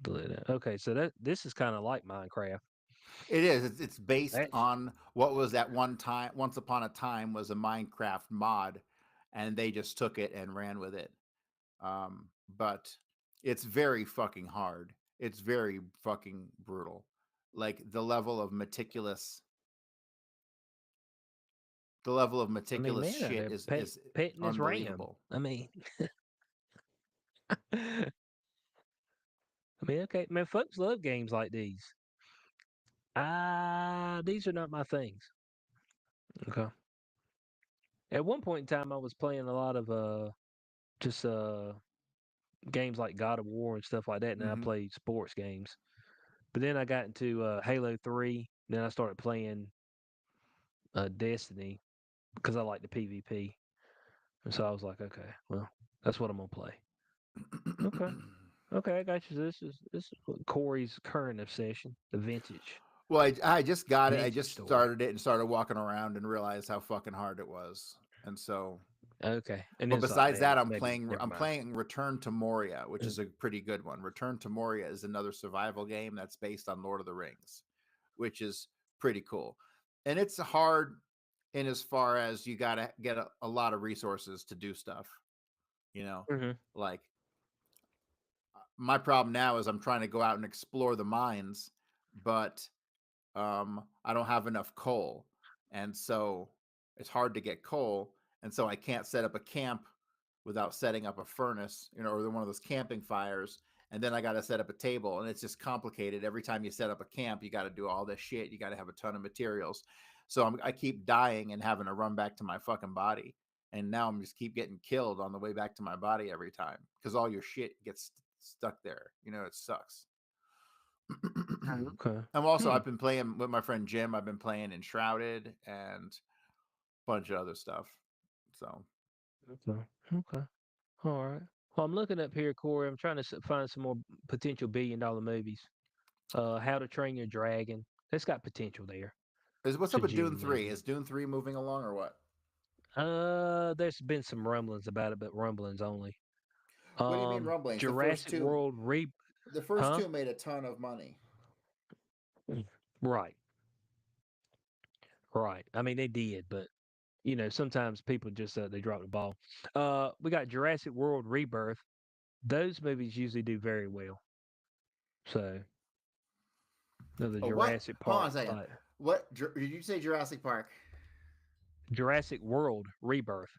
delete that. Okay, so this is kind of like Minecraft. It is. It's based That's on what was at one time. Once upon a time was a Minecraft mod, and they just took it and ran with it. But it's very fucking hard. It's very fucking brutal. Like the level of I mean, meticulous man, shit they're is petting his ram. unbelievable. I mean, I mean, okay, man, folks love games like these. These are not my things. Okay. At one point in time, I was playing a lot of just games like God of War and stuff like that. And I Hmm. played sports games. But then I got into Halo 3. Then I started playing Destiny because I like the PvP. And so I was like, okay, well, that's what I'm gonna play. Okay, okay, I got you. This is what Corey's current obsession, the Well, I just got it. I vintage just story. started it and started walking around and realized how fucking hard it was. And so, Okay, and then but it's like, besides man, that, maybe never I'm mind. playing Return to Moria, which is a pretty good one. Return to Moria is another survival game that's based on Lord of the Rings, which is pretty cool. And it's hard in as far as you got to get a lot of resources to do stuff, you know. Mm-hmm. Like my problem now is I'm trying to go out and explore the mines, but I don't have enough coal, and so it's hard to get coal, and so I can't set up a camp without setting up a furnace, or one of those camping fires. And then I got to set up a table, and it's just complicated. Every time you set up a camp, you got to do all this shit. You got to have a ton of materials. So I keep dying and having to run back to my fucking body. And now I'm just keep getting killed on the way back to my body every time because all your shit gets stuck there. It sucks. Okay. I've been playing with my friend Jim. I've been playing Enshrouded and a bunch of other stuff. So Okay. Okay. All right. Well, I'm looking up here, Corey. I'm trying to find some more potential $1 billion movies. How to Train Your Dragon. That's got potential there. what's It's a up with Dune June 3? movie. Is Dune 3 moving along or what? There's been some rumblings about it, but rumblings only. What do you mean rumblings? Jurassic World The first huh? two made a ton of money. Right, right. I mean, they did, but sometimes people just they drop the ball. We got Jurassic World Rebirth. Those movies usually do very well. So, the Oh, what? Jurassic Hold on a Park, second. like What did you say? Jurassic Park? Jurassic World Rebirth.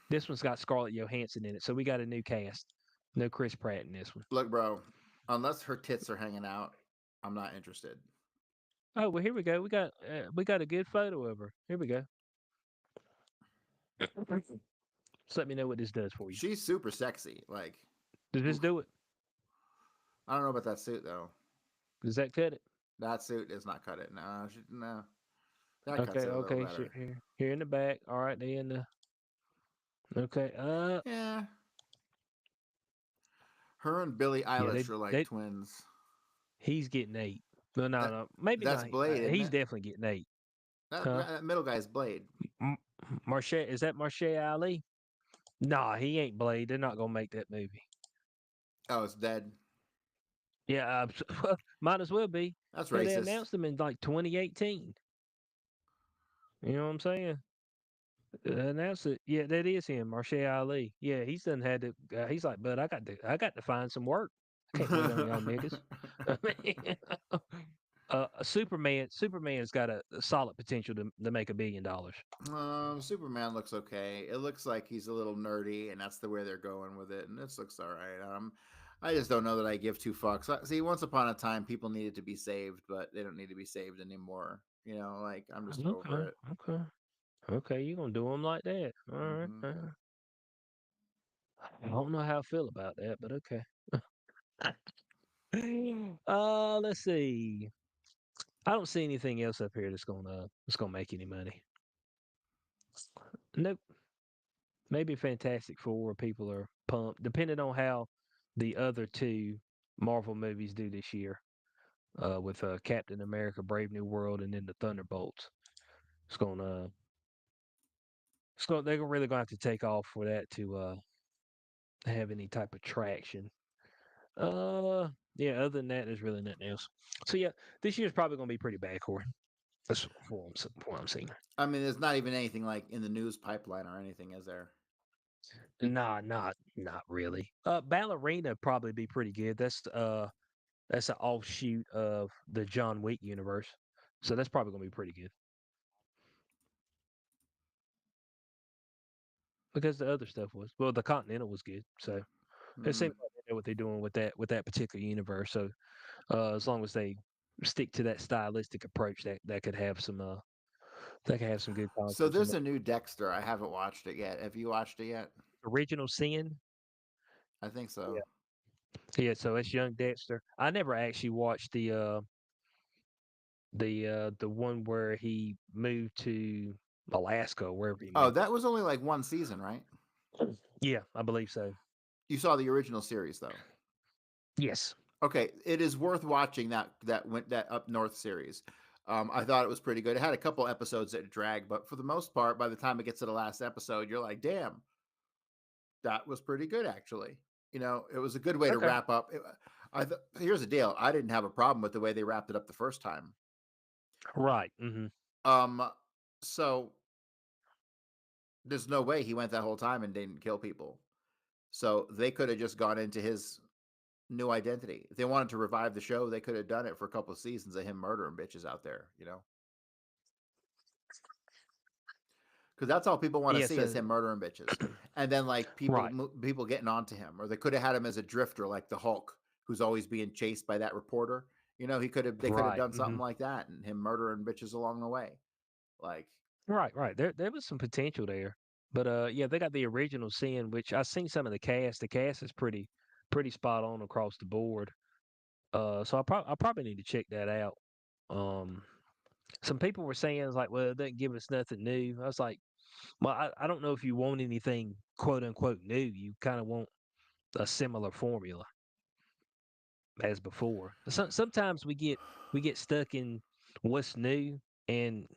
This one's got Scarlett Johansson in it, so we got a new cast. No Chris Pratt in this one. Look, bro. Unless her tits are hanging out, I'm not interested. Oh well, here we go. We got a good photo of her. Here we go. Just let me know what this does for you. She's super sexy. Like, Does this oof. do it? I don't know about that suit though. Does that cut it? That suit does not cut it. No. That cuts Okay, it a little okay. better. Here in the back. All right, they in the. Okay. Yeah. Her and Billie Yeah. Eilish are like twins. He's getting 8. No, That no. Maybe that's not. Blade, isn't He's it? definitely getting 8. That, Huh? that middle guy's Blade. Marche, is that Marche Ali? Nah, he ain't Blade. They're not gonna make that movie. Oh, it's dead. Yeah, might as well be. That's Yeah, they racist. announced him in like 2018. You know what I'm saying? Announced it. Yeah, that is him, Marche Ali. Yeah, he's done had to. He's like, but I got to find some work. I can't wait on y'all niggas. I mean, Superman's got a solid potential to make $1 billion. Superman looks okay. It looks like he's a little nerdy, and that's the way they're going with it. And this looks all right. I just don't know that I give two fucks. See, once upon a time, people needed to be saved, but they don't need to be saved anymore. Like I'm just over Okay, it. okay, okay. You gonna do him like that? All right. Hmm. I don't know how I feel about that, but okay. Let's see. I don't see anything else up here that's gonna make any money. Nope. Maybe Fantastic Four. People are pumped, depending on how the other two Marvel movies do this year. With Captain America: Brave New World and then the Thunderbolts. It's gonna, they're really gonna have to take off for that to have any type of traction. Uh, yeah. Other than that, there's really nothing else. So yeah, this year's probably gonna be pretty bad, Corey. That's what I'm seeing. I mean, there's not even anything like in the news pipeline or anything, is there? Nah, not really. Ballerina probably be pretty good. That's an offshoot of the John Wick universe, so that's probably gonna be pretty good because the other stuff was well, the Continental was good, so it Hmm. seems like they know what they're doing with that particular universe. So as long as they stick to that stylistic approach, that could have some that could have some good So concepts. there's a new Dexter. I haven't watched it yet. Have you watched it yet? Original Sin. I think Yeah, so. yeah. So it's young Dexter. I never actually watched the one where he moved to Alaska or wherever he Oh, moved. that was only like one season, right? Yeah, I believe so. You saw the original series though. Yes. Okay, it is worth watching that up north series. I thought it was pretty good. It had a couple episodes that dragged, but for the most part, by the time it gets to the last episode, you're like, "Damn, that was pretty good." Actually, it was a good way to Okay. wrap up. Here's the deal: I didn't have a problem with the way they wrapped it up the first time. Right. Hmm. Um, so there's no way he went that whole time and didn't kill people. So they could have just gone into his new identity. If they wanted to revive the show, they could have done it for a couple of seasons of him murdering bitches out there. Because that's all people want to Yeah. see is So him murdering bitches, and then like right. people getting onto him, or they could have had him as a drifter, like the Hulk, who's always being chased by that reporter. They could have Right. done something like that, and him murdering bitches along the way. Like, Right. Right. There was some potential there, but yeah, they got the original Sin, which I seen some of the cast. The cast is pretty spot on across the board. So I probably need to check that out. Um, some people were saying it's like, well, it doesn't give us nothing new. I was like, well, I don't know if you want anything quote unquote new. You kind of want a similar formula as before. Sometimes we get stuck in what's new, and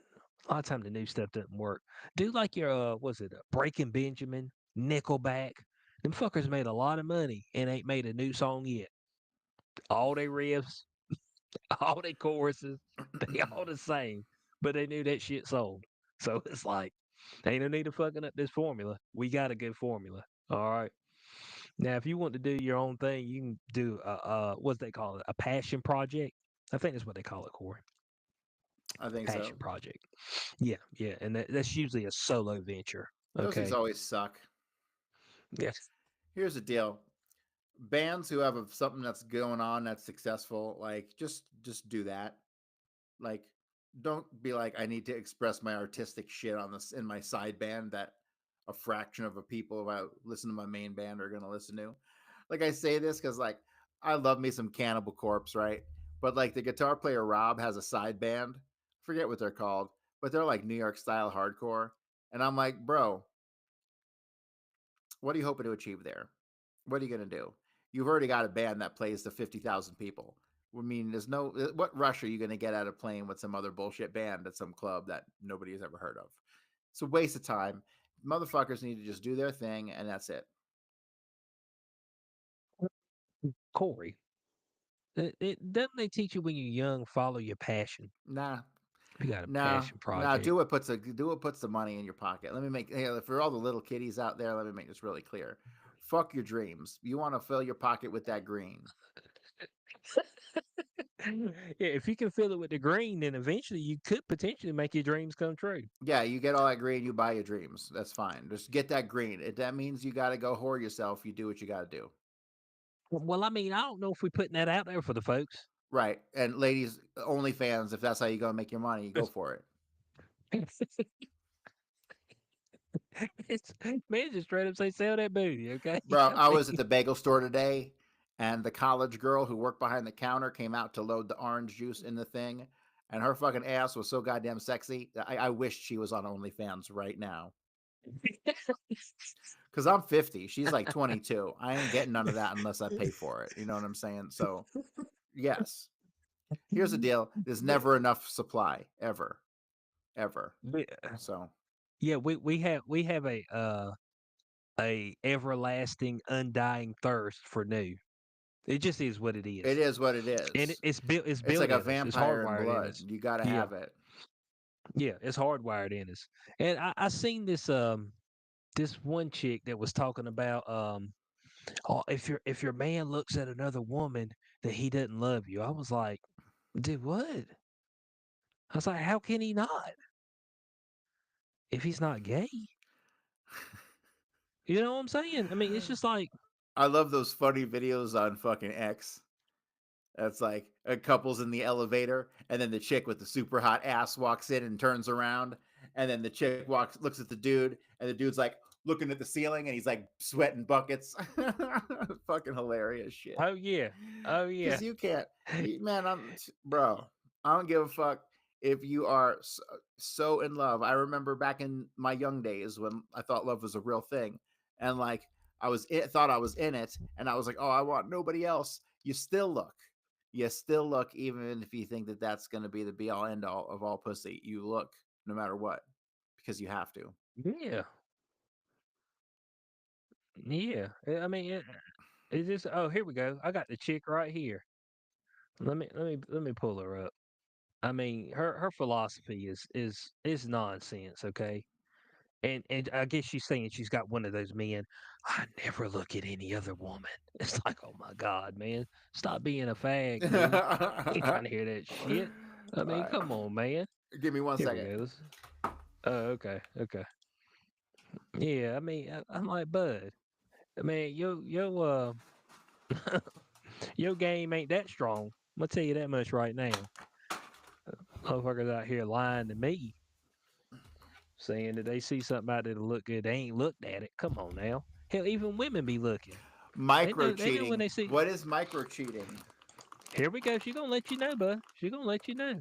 a lot of time the new stuff doesn't work. Do like your was it Breaking Benjamin, Nickelback? Them fuckers made a lot of money and ain't made a new song yet. All they riffs, all they choruses, they all the same, but they knew that shit sold. So it's like, ain't no need of fucking up this formula. We got a good formula. All right. Now, if you want to do your own thing, you can do what they call it, a passion project. I think that's what they call it, Corey. I think so. Passion project. Yeah, yeah, and that's usually a solo venture. Those things Okay. always suck. Yes. Here's the deal: bands who have something that's going on that's successful, like just do that. Like, don't be like, I need to express my artistic shit on this in my side band that a fraction of the people who listen to my main band are gonna listen to. Like, I say this because like I love me some Cannibal Corpse, right? But like the guitar player Rob has a side band, forget what they're called, but they're like New York style hardcore. And I'm like, bro, what are you hoping to achieve there? What are you going to do? You've already got a band that plays to 50,000 people. I mean, what rush are you going to get out of playing with some other bullshit band at some club that nobody has ever heard of? It's a waste of time. Motherfuckers need to just do their thing, and that's it. Corey, doesn't they teach you when you're young, follow your passion? Nah, If you got a nah, passion nah. project. Do what puts the money in your pocket. Let me make for all the little kiddies out there. Let me make this really clear. Fuck your dreams. You want to fill your pocket with that green. Yeah, if you can fill it with the green, then eventually you could potentially make your dreams come true. Yeah, you get all that green, you buy your dreams. That's fine. Just get that green. If that means you got to go whore yourself, you do what you got to do. Well, I mean, I don't know if we're putting that out there for the folks. Right. And ladies, OnlyFans, if that's how you're going to make your money, you go for it. It's, man, just straight up say sell that booty, okay? Bro, I was at the bagel store today, and the college girl who worked behind the counter came out to load the orange juice in the thing, and her fucking ass was so goddamn sexy that I wished she was on OnlyFans right now. Because I'm 50. She's like 22. I ain't getting none of that unless I pay for it. You know what I'm saying? So, yes. Here's the deal. There's never enough supply, ever. Ever. So, Yeah, we have a everlasting, undying thirst for new. It just is what it is. it is what it is. And it's built. It's It's built like a in us. It's vampire in hardwired in blood. us. You got to Yeah, have it. yeah, it's hardwired in us. And I seen this one chick that was talking about oh, if your man looks at another woman that he doesn't love you. I was like, dude, what? I was like, how can he not? If he's not gay? You know what I'm saying? I mean, it's just like I love those funny videos on fucking X. That's like a couple's in the elevator, and then the chick with the super hot ass walks in and turns around, and then the chick looks at the dude, and the dude's like looking at the ceiling, and he's like sweating buckets. Fucking hilarious shit. oh yeah. Oh yeah. Because you can't, man. Bro. I don't give a fuck if you are so in love. I remember back in my young days when I thought love was a real thing, and like thought I was in it, and I was like, oh, I want nobody else. You still look. Even if you think that that's going to be the be all end all of all pussy. You look no matter what because you have to. Yeah. Yeah. I mean, it's just. Oh, here we go. I got the chick right here. Let me pull her up. I mean, her philosophy is nonsense. Okay. And I guess she's saying she's got one of those men. I never look at any other woman. It's like, oh my God, man, stop being a fag, dude. I ain't trying to hear that shit. I mean, Right. come on, man. Give me 1 Here second. we go. Oh, okay, okay. Yeah, I mean, I'm like, bud. I mean, your game ain't that strong. I'm gonna tell you that much right now. Motherfuckers out here lying to me, saying that they see something out there to look good. They ain't looked at it. Come on now. Hell, even women be looking. Micro They know when cheating. they see. What is micro cheating? Here we go. She gonna let you know, bud. She gonna let you know. I'm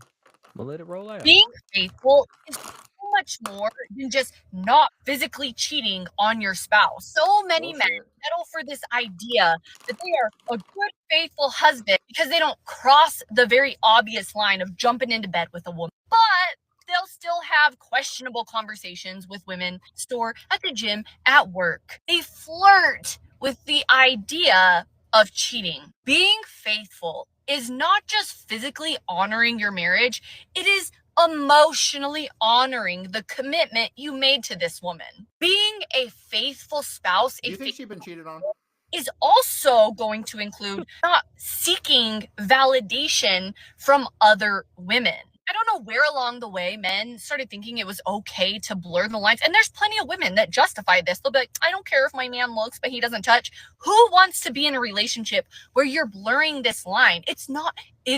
gonna let it roll out. Being faithful is so much more than just not physically cheating on your spouse. So many men settle for this idea that they are a good, faithful husband because they don't cross the very obvious line of jumping into bed with a woman. But they'll still have questionable conversations with women, store, at the gym, at work. They flirt with the idea of cheating. Being faithful is not just physically honoring your marriage, it is emotionally honoring the commitment you made to this woman. Being a faithful spouse, Do you think she's been cheated on? is also going to include not seeking validation from other women. I don't know where along the way men started thinking it was okay to blur the lines. And there's plenty of women that justify this. They'll be like, I don't care if my man looks, but he doesn't touch. Who wants to be in a relationship where you're blurring this line? It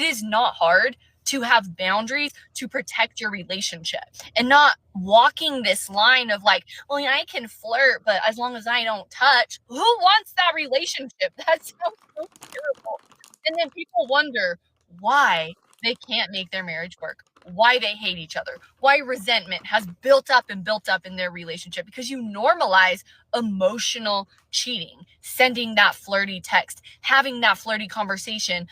is not hard to have boundaries to protect your relationship and not walking this line of like, well, I can flirt, but as long as I don't touch, who wants that relationship? That sounds so terrible. And then people wonder why they can't make their marriage work, why they hate each other, why resentment has built up in their relationship because you normalize emotional cheating, sending that flirty text, having that flirty conversation.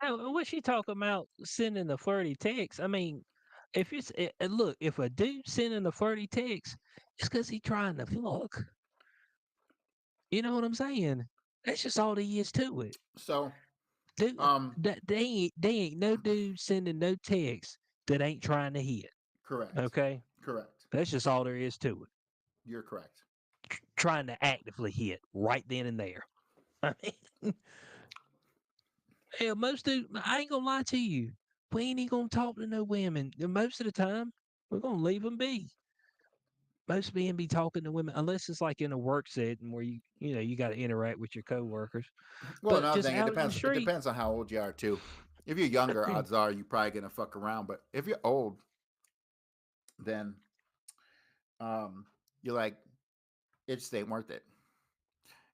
Now, what she talking about sending the flirty text? I mean, if it's look, if a dude sending a flirty text, it's because he trying to fuck. You know what I'm saying? That's just all there is to it. So, Dude, um, they ain't no dude sending no text that ain't trying to hit. correct, Okay, correct. that's just all there is to it. You're correct. Trying to actively hit right then and there. I mean, hell, most dudes, I ain't gonna lie to you. We ain't even gonna talk to no women. And most of the time, we're gonna leave them be. Most men be talking to women unless it's like in a work setting where you got to interact with your coworkers. Well, But another just thing, it out in the depends. It street, depends on how old you are too. If you're younger, odds are you're probably gonna fuck around. But if you're old, then um, you're like, it just ain't worth it.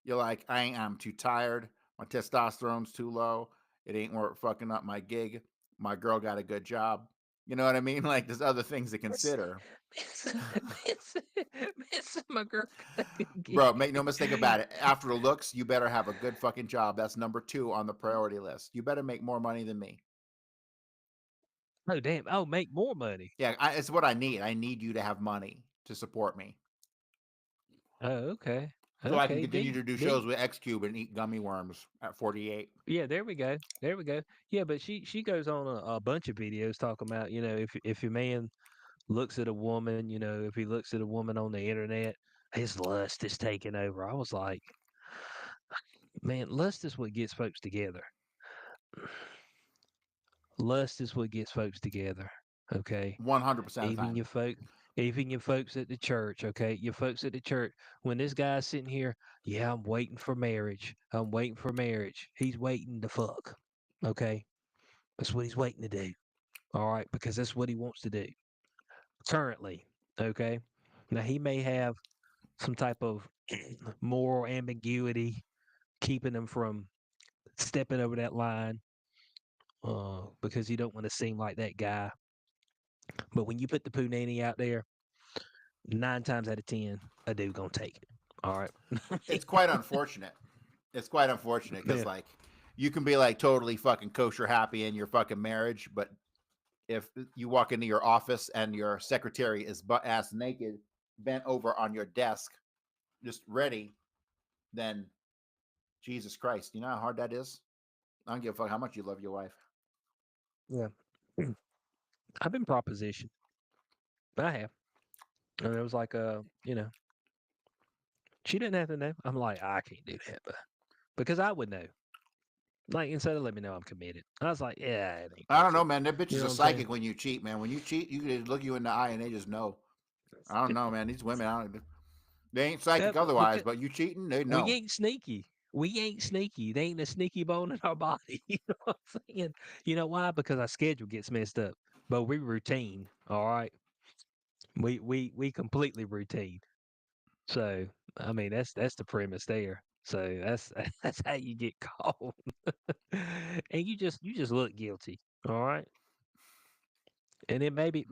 You're like, I'm too tired. My testosterone's too low. It ain't worth fucking up my gig. My girl got a good job. You know what I mean? Like, there's other things to miss, consider. miss, miss my girl got a good Bro, gig. make no mistake about it. After the looks, you better have a good fucking job. That's number 2 on the priority list. You better make more money than me. Oh damn! Oh, make more money. Yeah, it's what I need. I need you to have money to support me, Oh, okay, so I can okay. continue Deep, to do shows deep. with X Cube and eat gummy worms at 48. Yeah, there we go. There we go. Yeah, but she goes on a bunch of videos talking about if your man looks at a woman, if he looks at a woman on the internet, his lust is taking over. I was like, man, lust is what gets folks together. Lust is what gets folks together. Okay. 100% of the Even time. your folk, even your folks at the church. Okay. Your folks at the church. When this guy's sitting here, yeah, I'm waiting for marriage. I'm waiting for marriage. He's waiting to fuck. Okay. That's what he's waiting to do. All right. Because that's what he wants to do currently. Okay. Now he may have some type of moral ambiguity keeping him from stepping over that line because you don't want to seem like that guy. But when you put the poo nanny out there, 9 times out of 10, a dude gonna take it. All right. It's quite unfortunate. It's quite unfortunate because Yeah. like you can be like totally fucking kosher happy in your fucking marriage, but if you walk into your office and your secretary is butt ass naked, bent over on your desk, just ready, then Jesus Christ, you know how hard that is? I don't give a fuck how much you love your wife. Yeah. I've been propositioned. I have. And it was like, she didn't have to know. I'm like, I can't do that, but because I would know. Like, instead of let me know I'm committed, I was like, yeah, it ain't I don't worth know, it. man. That You bitches know are what I'm saying? psychic when you cheat, man. When you cheat, you can look you in the eye and they just know. I don't know, man. These women, they ain't Yeah, psychic otherwise, because but you cheating, they we know. ain't sneaky. We ain't sneaky. They ain't a sneaky bone in our body. You know what I'm saying? You know why? Because our schedule gets messed up. But we routine. All right. We completely routine. So I mean that's the premise there. So that's that's how you get caught. And you just look guilty. All right. And then maybe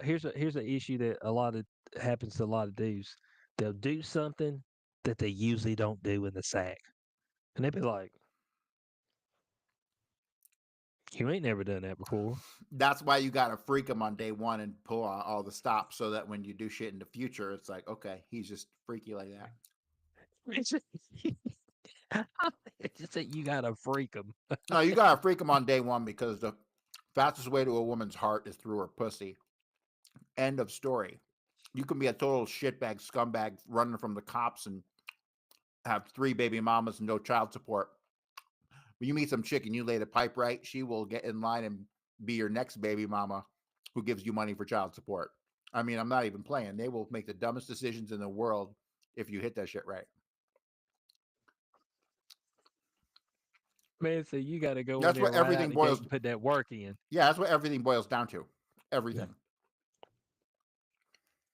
here's an issue that a lot of happens to a lot of dudes. They'll do something that they usually don't do in the sack. And they be like, you ain't never done that before. That's why you got to freak them on day one and pull on all the stops so that when you do shit in the future, it's like, okay, he's just freaky like that. It's just, it's just that you gotta freak them. No, you got to freak them on day one because the fastest way to a woman's heart is through her pussy. End of story. You can be a total shitbag, scumbag running from the cops and have 3 baby mamas and no child support. When you meet some chick and you lay the pipe right, she will get in line and be your next baby mama who gives you money for child support. I mean, I'm not even playing. They will make the dumbest decisions in the world if you hit that shit right. Man, so you gotta go in That's there what right out everything the gate boils. and put that work in. Yeah, that's what everything boils down to. Yeah. Everything.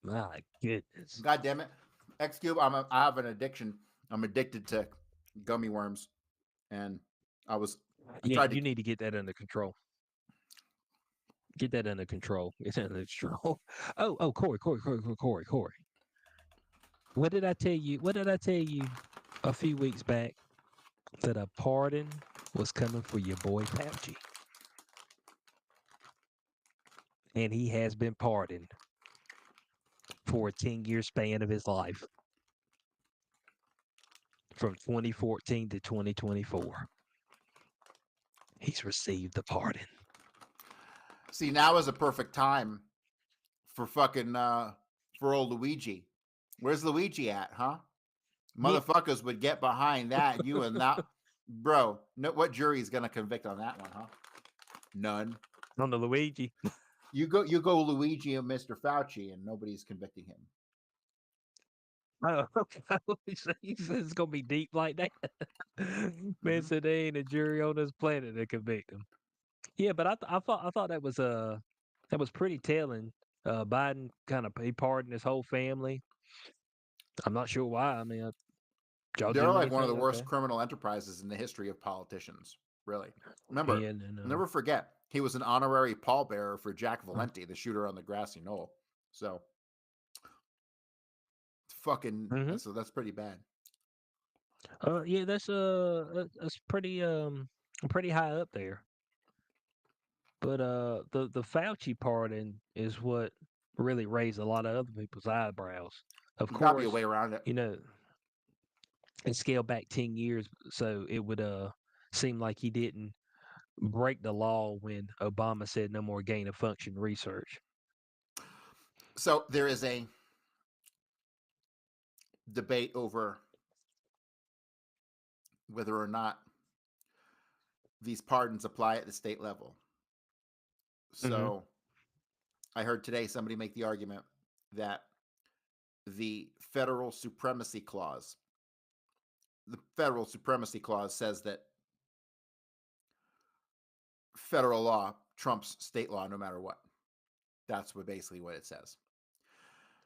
My goodness. God damn it, X Cube. I have an addiction. I'm addicted to gummy worms, and I Yeah, tried to. you need to get that under control. Get that under control. Get that under control. Oh, Corey. What did I tell you? What did I tell you a few weeks back? That a pardon was coming for your boy Fauci. and he has been pardoned for a 10-year span of his life from 2014 to 2024. He's received the pardon. See, now is a perfect time for fucking for old Luigi. Where's Luigi at, huh? Motherfuckers would get behind that. You and that, bro. No, what jury's gonna convict on that one, huh? None. On the Luigi. You go, Luigi and Mr. Fauci, and nobody's convicting him. Oh, okay. He says it's gonna be deep like that. Man said there ain't a jury on this planet that convict him. Yeah, but I thought that was pretty telling. Biden kind of he pardoned his whole family. I'm not sure why. I mean, y'all They're do like one of the anything? worst Okay. criminal enterprises in the history of politicians. Really. Remember, Yeah, no. never forget, he was an honorary pallbearer for Jack Valenti, the shooter on the grassy knoll. So, fucking, Mm-hmm. so that's pretty bad. Yeah, that's pretty high up there. But the Fauci pardon is what really raised a lot of other people's eyebrows. Of There's gotta be a course, way around it. you know, and scale back 10 years so it would seem like he didn't break the law when Obama said no more gain of function research. So there is a debate over whether or not these pardons apply at the state level. So I heard today somebody make the argument that the federal supremacy clause says that federal law trumps state law no matter what. That's basically what it says.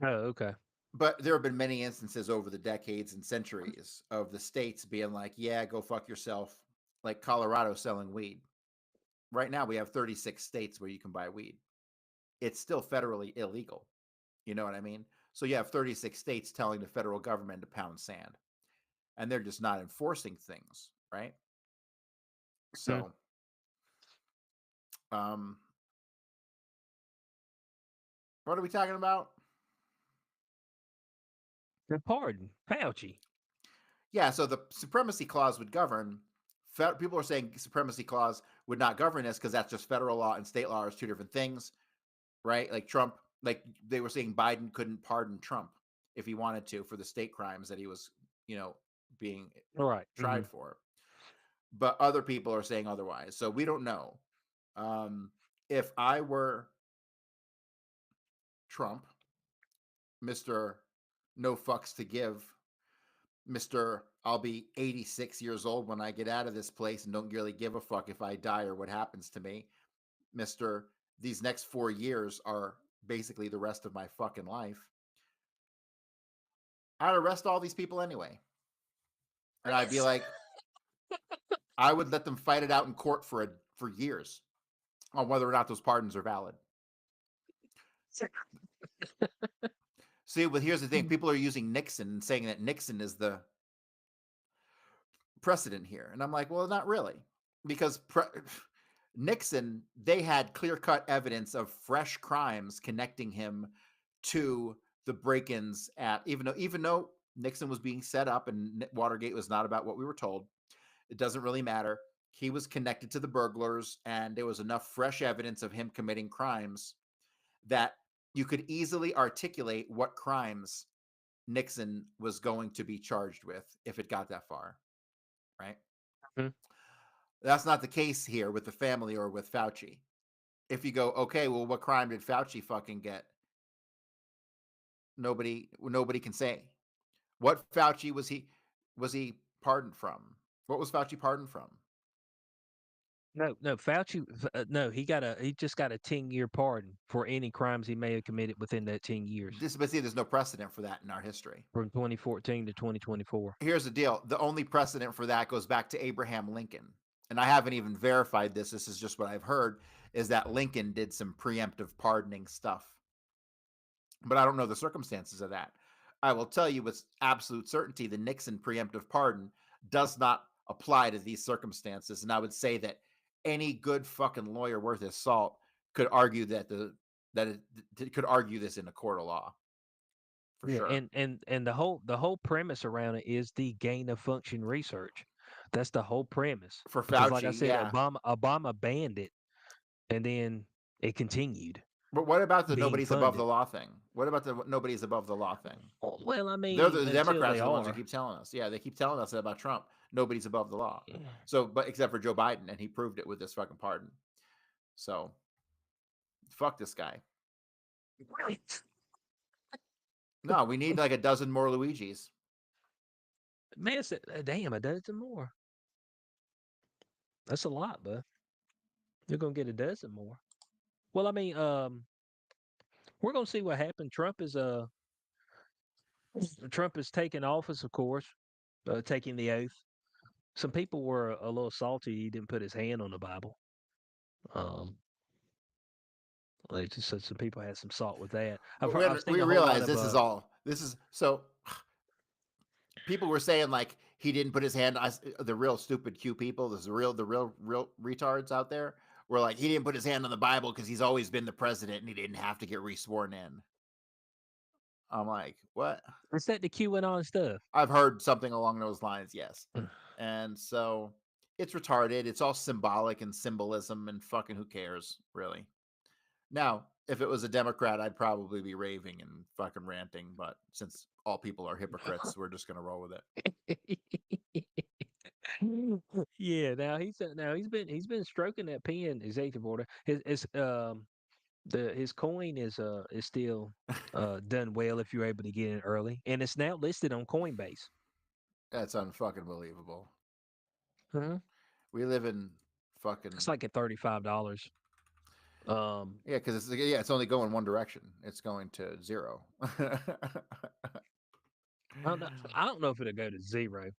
Oh, okay. But there have been many instances over the decades and centuries of the states being like, yeah, go fuck yourself, like Colorado selling weed. Right now, we have 36 states where you can buy weed. It's still federally illegal. You know what I mean? So you have 36 states telling the federal government to pound sand, and they're just not enforcing things, right? So, what are we talking about? The pardon, Fauci. Yeah, so the supremacy clause would govern. People are saying supremacy clause would not govern this because that's just federal law and state law is two different things, right? Like Trump, like they were saying Biden couldn't pardon Trump if he wanted to for the state crimes that he was, being All right. tried for. But other people are saying otherwise. So we don't know. If I were Trump, Mr. No fucks to give, Mr. I'll be 86 years old when I get out of this place and don't really give a fuck if I die or what happens to me. Mr. These next 4 years are basically the rest of my fucking life. I'd arrest all these people anyway. And I'd be like, I would let them fight it out in court for years on whether or not those pardons are valid. See, but here's the thing. People are using Nixon and saying that Nixon is the precedent here. And I'm like, well, not really. Because Nixon, they had clear-cut evidence of fresh crimes connecting him to the break-ins even though Nixon was being set up and Watergate was not about what we were told, it doesn't really matter. He was connected to the burglars, and there was enough fresh evidence of him committing crimes that you could easily articulate what crimes Nixon was going to be charged with if it got that far, right? That's not the case here with the family or with Fauci. If you go, okay, well, what crime did Fauci fucking get? Nobody can say. What Fauci was he pardoned from? What was Fauci pardoned from? No, Fauci. No, he just got a 10-year pardon for any crimes he may have committed within that 10 years. But see, there's no precedent for that in our history. From 2014 to 2024. Here's the deal. The only precedent for that goes back to Abraham Lincoln. And I haven't even verified this. This is just what I've heard, is that Lincoln did some preemptive pardoning stuff. But I don't know the circumstances of that. I will tell you with absolute certainty the Nixon preemptive pardon does not apply to these circumstances. And I would say that any good fucking lawyer worth his salt could argue that the that it could argue this in a court of law for Yeah, sure. and the whole premise around it is the gain of function research. That's the whole premise. For Because like I Fauci, said, yeah. Obama banned it, and then it continued But what about the being nobody's above the funded. law thing? What about the nobody's above the law thing? Well, I They're mean, the until Democrats they are the ones who are. keep telling us. Yeah, they keep telling us about Trump. Nobody's above the law. So, but except for Joe Biden, and he proved it with this fucking pardon. So, fuck this guy. Right. No, we need like a dozen more Luigis. Man, damn, a dozen more. That's a lot, but you're gonna get a dozen more. Well, I mean, we're gonna see what happened. Trump is taking office, of course, taking the oath. Some people were a little salty he didn't put his hand on the Bible. Um, they just said some people had some salt with that. But I've seen we a whole lot realize of this is so. People were saying like he didn't put his hand. The real stupid Q people, the real retards out there were like he didn't put his hand on the Bible because he's always been the president and he didn't have to get resworn in. I'm like, what? is that the QAnon stuff? I've heard something along those lines, yes. And so it's retarded. It's all symbolic and symbolism and fucking who cares, really. Now, if it was a Democrat, I'd probably be raving and fucking ranting, but since all people are hypocrites, we're just gonna roll with it. Yeah, he's been stroking that pen, executive order. His coin is still done well if you're able to get in early, and it's now listed on Coinbase. That's unfucking believable. Uh-huh. We live in fucking It's like at $35. yeah, because it's only going one direction. It's going to zero. I don't know if it'll go to zero.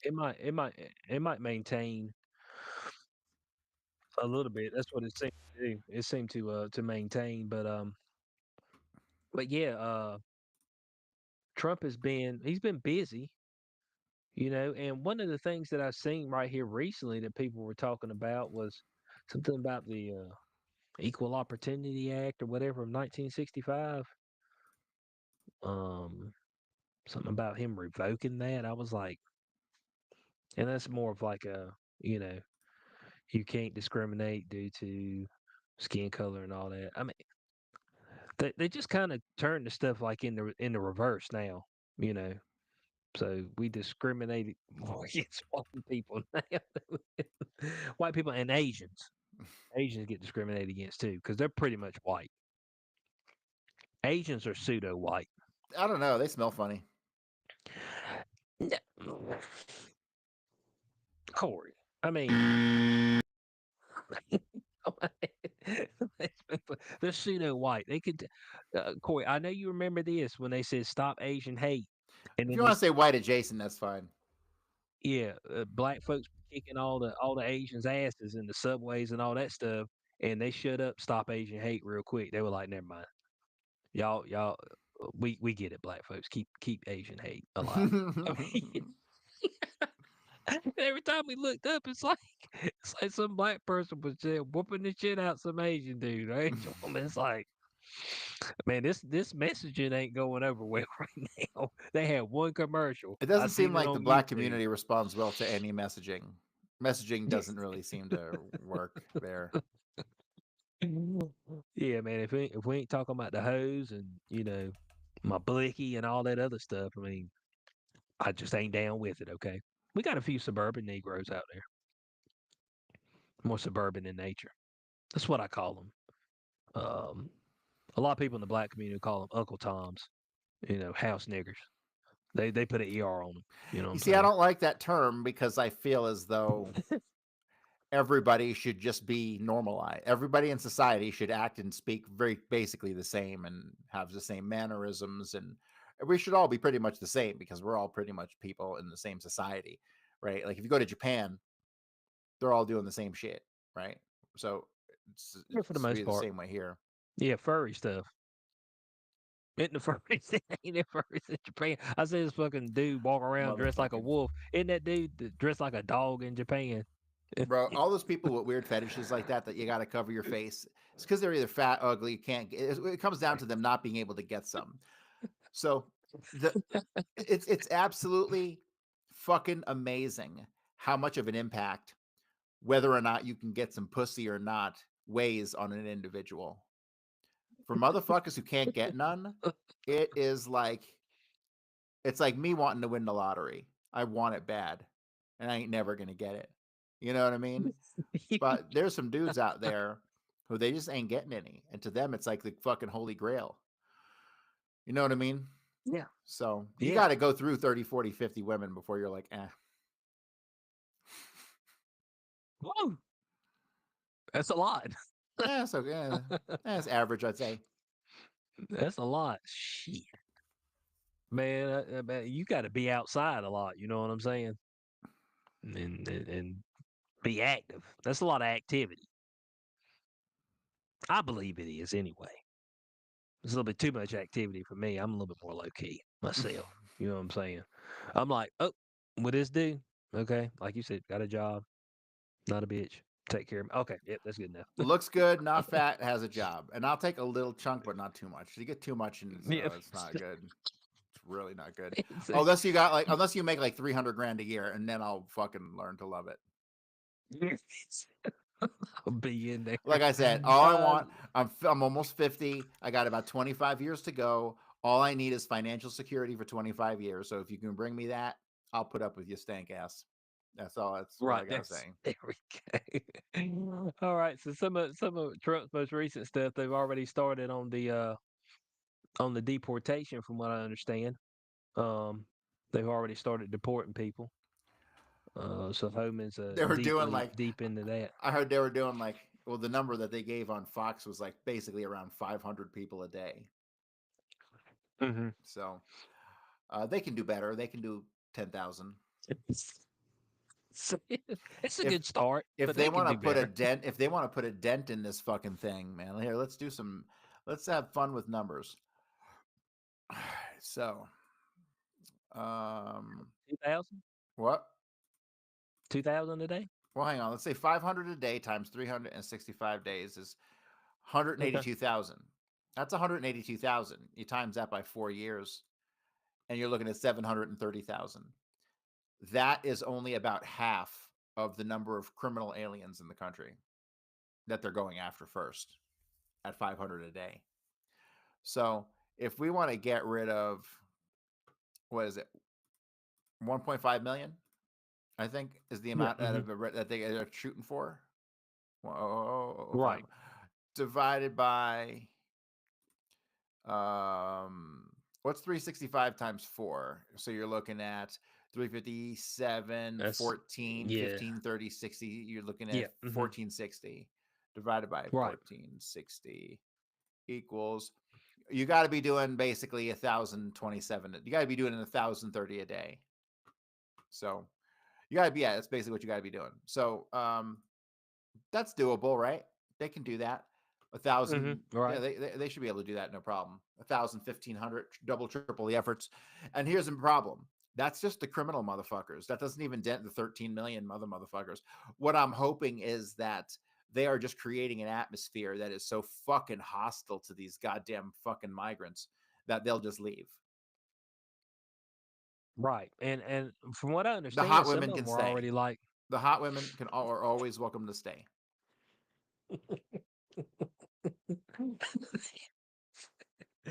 It might maintain a little bit. That's what it seemed to do. It seemed to maintain, but yeah, Trump he's been busy, and one of the things that I've seen right here recently that people were talking about was something about the Equal Opportunity Act or whatever of 1965. Um, something about him revoking that. I was like, and that's more of like you know, you can't discriminate due to skin color and all that. I mean, they just kind of turn the stuff like in the reverse now, you know. So we discriminate more against white people now. White people and Asians. Asians get discriminated against too because they're pretty much white. Asians are pseudo white. I don't know. They smell funny. Corey, I mean, they're pseudo white. They could, Corey. I know you remember this when they said "Stop Asian Hate," and If then you want to say white adjacent, that's fine. yeah, black folks were kicking all the Asians' asses in the subways and all that stuff, and they shut up "Stop Asian Hate" real quick. They were like, "Never mind, y'all, we get it, black folks. Keep Asian hate alive." I mean, every time we looked up, it's like some black person was just whooping the shit out some Asian dude, right? It's like, man, this messaging ain't going over well right now. They had one commercial. It I doesn't seem seen it like the on black YouTube. community responds well to any messaging. Messaging doesn't really seem to work there. Yeah, man. If we ain't talking about the hose and my blicky and all that other stuff, I mean, I just ain't down with it. Okay, we got a few suburban Negroes out there, more suburban in nature. That's what I call them. A lot of people in the black community call them Uncle Toms. House niggers. They put an ER on them. You know what You I'm see, I saying? don't like that term because I feel as though everybody should just be normalized. Everybody in society should act and speak very basically the same and have the same mannerisms. And we should all be pretty much the same because we're all pretty much people in the same society, right? Like if you go to Japan, they're all doing the same shit, right? So Yeah, for the it's be most the part. same way here. Yeah, furry stuff. Isn't the furries? Ain't the furries in Japan? I see this fucking dude walk around dressed like a Motherfucking wolf. Isn't that dude dressed like a dog in Japan? Bro, all those people with weird fetishes like that you got to cover your face. It's because they're either fat, ugly, can't. It comes down to them not being able to get some. So the it's absolutely fucking amazing how much of an impact whether or not you can get some pussy or not weighs on an individual. For motherfuckers who can't get none, it is like it's like me wanting to win the lottery. I want it bad, and I ain't never gonna get it. You know what I mean? But there's some dudes out there who they just ain't getting any, and to them it's like the fucking holy grail. You know what I mean? Yeah. So you Yeah. got to go through 30, 40, 50 women before you're like, eh. Whoa. That's a lot. Yeah, so yeah, that's average, I'd say. That's a lot. Shit. Man, you got to be outside a lot. You know what I'm saying? And be active. That's a lot of activity. I believe it is anyway. It's a little bit too much activity for me. I'm a little bit more low key myself. You know what I'm saying? I'm like, oh, what this do? Okay, like you said, got a job, not a bitch. Take care of me. Okay, yep, that's good enough. Looks good, not fat, has a job, and I'll take a little chunk, but not too much. You get too much, and Yeah. it's not good. It's really not good. It's a- Unless you make like 300 grand a year, and then I'll fucking learn to love it. I'll be in there. Like I said, all I Uh, want, I'm almost 50. I got about 25 years to go. All I need is financial security for 25 years. So if you can bring me that, I'll put up with your stank ass. That's all. That's what I right, gotta say. there we go. All right, so some of Trump's most recent stuff, they've already started on the deportation, from what I understand. Um, they've already started deporting people. So Homan's They were doing deeply like, deep into that. I heard they were doing like, well, the number that they gave on Fox was like basically around 500 people a day. Mm-hmm. So they can do better. They can do 10,000. It's a If good start, if but they they can want to do put a better. dent, if they want to put a dent in this fucking thing, man, here let's have fun with numbers. So, 2,000? what? 2,000 a day? Well, hang on. Let's say 500 a day times 365 days is Okay. 182,000. That's 182,000. You times that by 4 years and you're looking at 730,000. That is only about half of the number of criminal aliens in the country that they're going after first at 500 a day. So, if we want to get rid of what is it? 1.5 million, I think is the Yeah. amount Hmm. that they are shooting for. Whoa, Right. divided by what's 365 times 4? So you're looking at 357, That's 14, yeah. 15, 30, 60. You're looking at Yeah. Hmm. 1460 divided by Right. 1460 equals, you got to be doing basically 1,027. You got to be doing 1,030 a day. So you got to be, yeah, that's basically what you got to be doing. So that's doable, right? They can do that. A Hmm. thousand, yeah, Right. they should be able to do that, no problem. 1,000, 1,500, double, triple the efforts. And here's the problem. That's just the criminal motherfuckers. That doesn't even dent the 13 million motherfuckers. What I'm hoping is that they are just creating an atmosphere that is so fucking hostile to these goddamn fucking migrants that they'll just leave. Right. And from what I The hot understand, some women of can them were stay. already like, The hot women are always welcome to stay.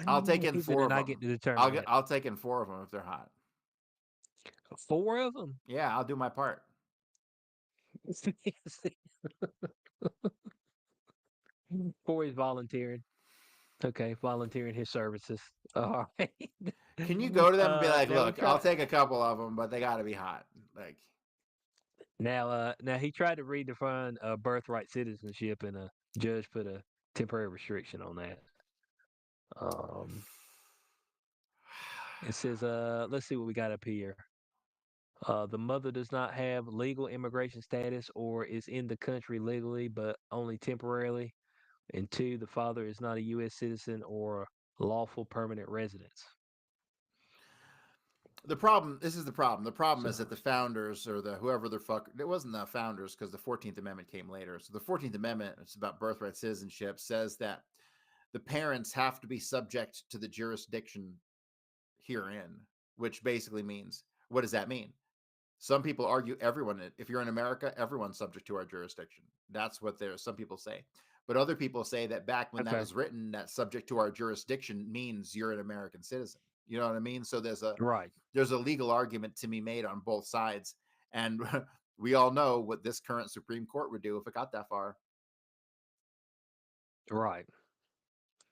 I'll take in even 4 then of I get them. to determine that. I'll take in 4 of them if they're hot. 4 of them. Yeah, I'll do my part. Four is volunteering. Okay, volunteering his services. All right. Can you go to them and be like, Now we "Look, I'll try. take a couple of them, but they got to be hot." Like, Now he tried to redefine birthright citizenship, and a judge put a temporary restriction on that. Um, it says, let's see what we got up here. The mother does not have legal immigration status or is in the country legally, but only temporarily. And 2, the father is not a U.S. citizen or lawful permanent residence. The problem. This is the problem. The problem So is that the founders or the whoever the fuck it wasn't the founders because the 14th Amendment came later. So the 14th Amendment, it's about birthright citizenship, says that the parents have to be subject to the jurisdiction herein, which basically means what does that mean? Some people argue everyone, if you're in America, everyone's subject to our jurisdiction. That's what there. Some people say, but other people say that back when that okay, was written, that subject to our jurisdiction means you're an American citizen. You know what I mean? So right, there's a legal argument to be made on both sides, and we all know what this current Supreme Court would do if it got that far. right,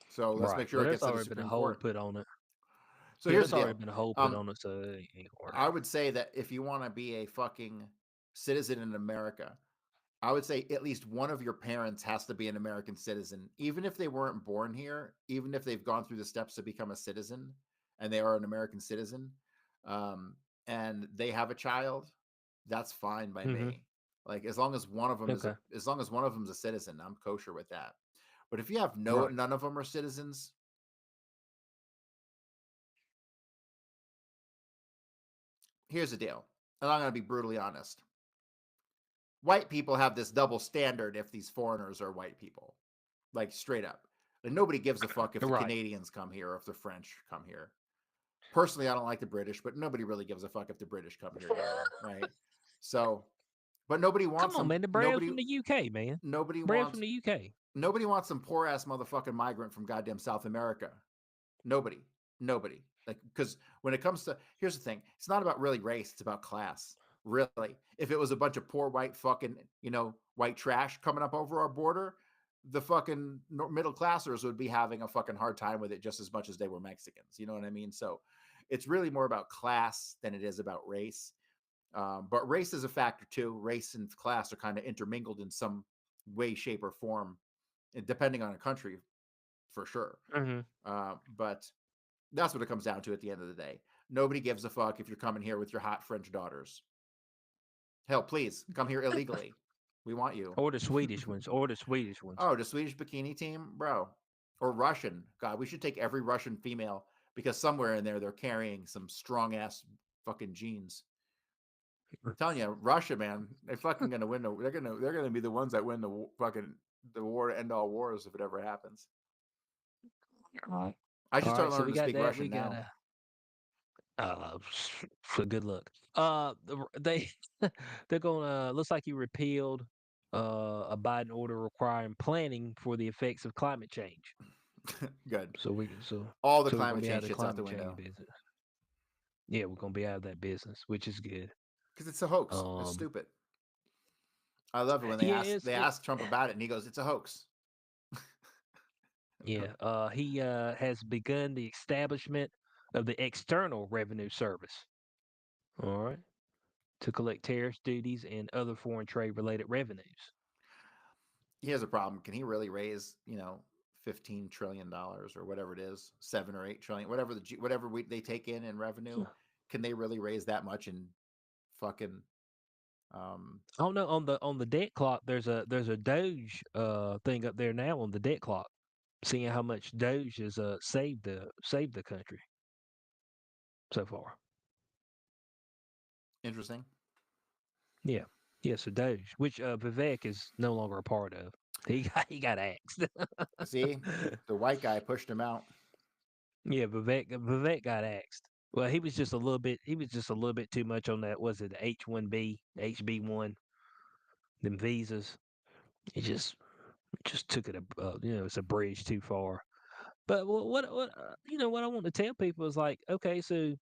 So let's right. make sure Well, it there's gets to the already been a Supreme hold Court. put on it. So Yeah, here's there's the already deal. been a hold put Um, on it, so it ain't gonna work. I would say that if you want to be a fucking citizen in America, I would say at least one of your parents has to be an American citizen, even if they weren't born here, even if they've gone through the steps to become a citizen and they are an American citizen, um, and they have a child, that's fine by Mm-hmm. me. Like as long as one of them is Okay. as long as one of them's a citizen, I'm kosher with that. But if you have Right. none of them are citizens, here's the deal, and I'm going to be brutally honest. White people have this double standard if these foreigners are white people, like straight up. And nobody gives a fuck if the Right. Canadians come here or if the French come here. Personally, I don't like the British, but nobody really gives a fuck if the British come here either, right? So, but nobody Come wants on, them. man. The Brad's from the UK, man. Nobody Brad's from wants the UK. nobody wants some poor ass motherfucking migrant from goddamn South America. Nobody, nobody. Like, because when it comes to, here's the thing, it's not about really race, it's about class. Really, if it was a bunch of poor white fucking, white trash coming up over our border, the fucking middle classers would be having a fucking hard time with it just as much as they were Mexicans. You know what I mean? So it's really more about class than it is about race. But race is a factor too. Race and class are kind of intermingled in some way, shape, or form, depending on a country, for sure. Mm-hmm. But that's what it comes down to at the end of the day. Nobody gives a fuck if you're coming here with your hot French daughters. Hell, please come here illegally. We want you. Or the Swedish ones. Or the Swedish ones. Oh, the Swedish bikini team, bro, or Russian. God, we should take every Russian female because somewhere in there they're carrying some strong ass fucking genes. I'm telling you, Russia, man, they're fucking gonna win. They're gonna be the ones that win the war to end all wars if it ever happens. All right. I should All start right. So learning we to got speak that. We Russian got now. a. Uh, so good luck. They they're gonna looks like you repealed a Biden order requiring planning for the effects of climate change. Good. So we can so All the so we're gonna climate be out of change the shit's out the climate change window business. Yeah, we're gonna be out of that business, which is good. because it's a hoax. It's Um, stupid. I love it when yeah, they it ask Trump about it and he goes, "It's a hoax." yeah. He has begun the establishment of the External Revenue Service. All right, to collect tariffs, duties, and other foreign trade related revenues. He has a problem. Can he really raise, $15 trillion or whatever it is, 7 or 8 trillion, whatever they take in revenue? Can they really raise that much in fucking? Um, Oh no, on the debt clock, there's a Doge thing up there now on the debt clock, seeing how much Doge has saved the country so far. Interesting. Yeah, yeah. So Doge, which Vivek is no longer a part of, he got axed. See, the white guy pushed him out. Yeah, Vivek got axed. Well, he was just a little bit too much on that. Was it H1B, HB1, them visas? He just took it it's a bridge too far. But what I want to tell people is like, okay, so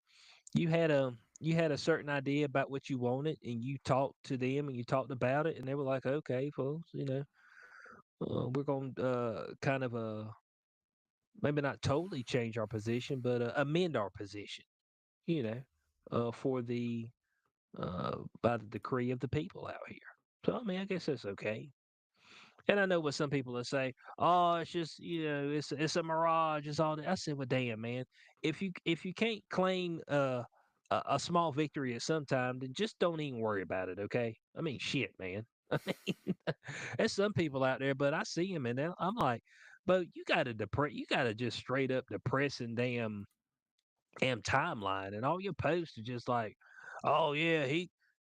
you had a you had a certain idea about what you wanted, and you talked to them, and you talked about it, and they were like, okay, folks, we're going to kind of maybe not totally change our position, but amend our position, you know, for the by the decree of the people out here. So I mean, I guess that's okay. And I know what some people will say. Oh, it's just it's a mirage. It's all that. I said, well, damn, man. If you can't claim a small victory at some time, then just don't even worry about it. Okay. I mean, shit, man. I mean, there's some people out there, but I see them and I'm like, but you got to just straight up depressing damn damn timeline, and all your posts are just like, "Oh yeah,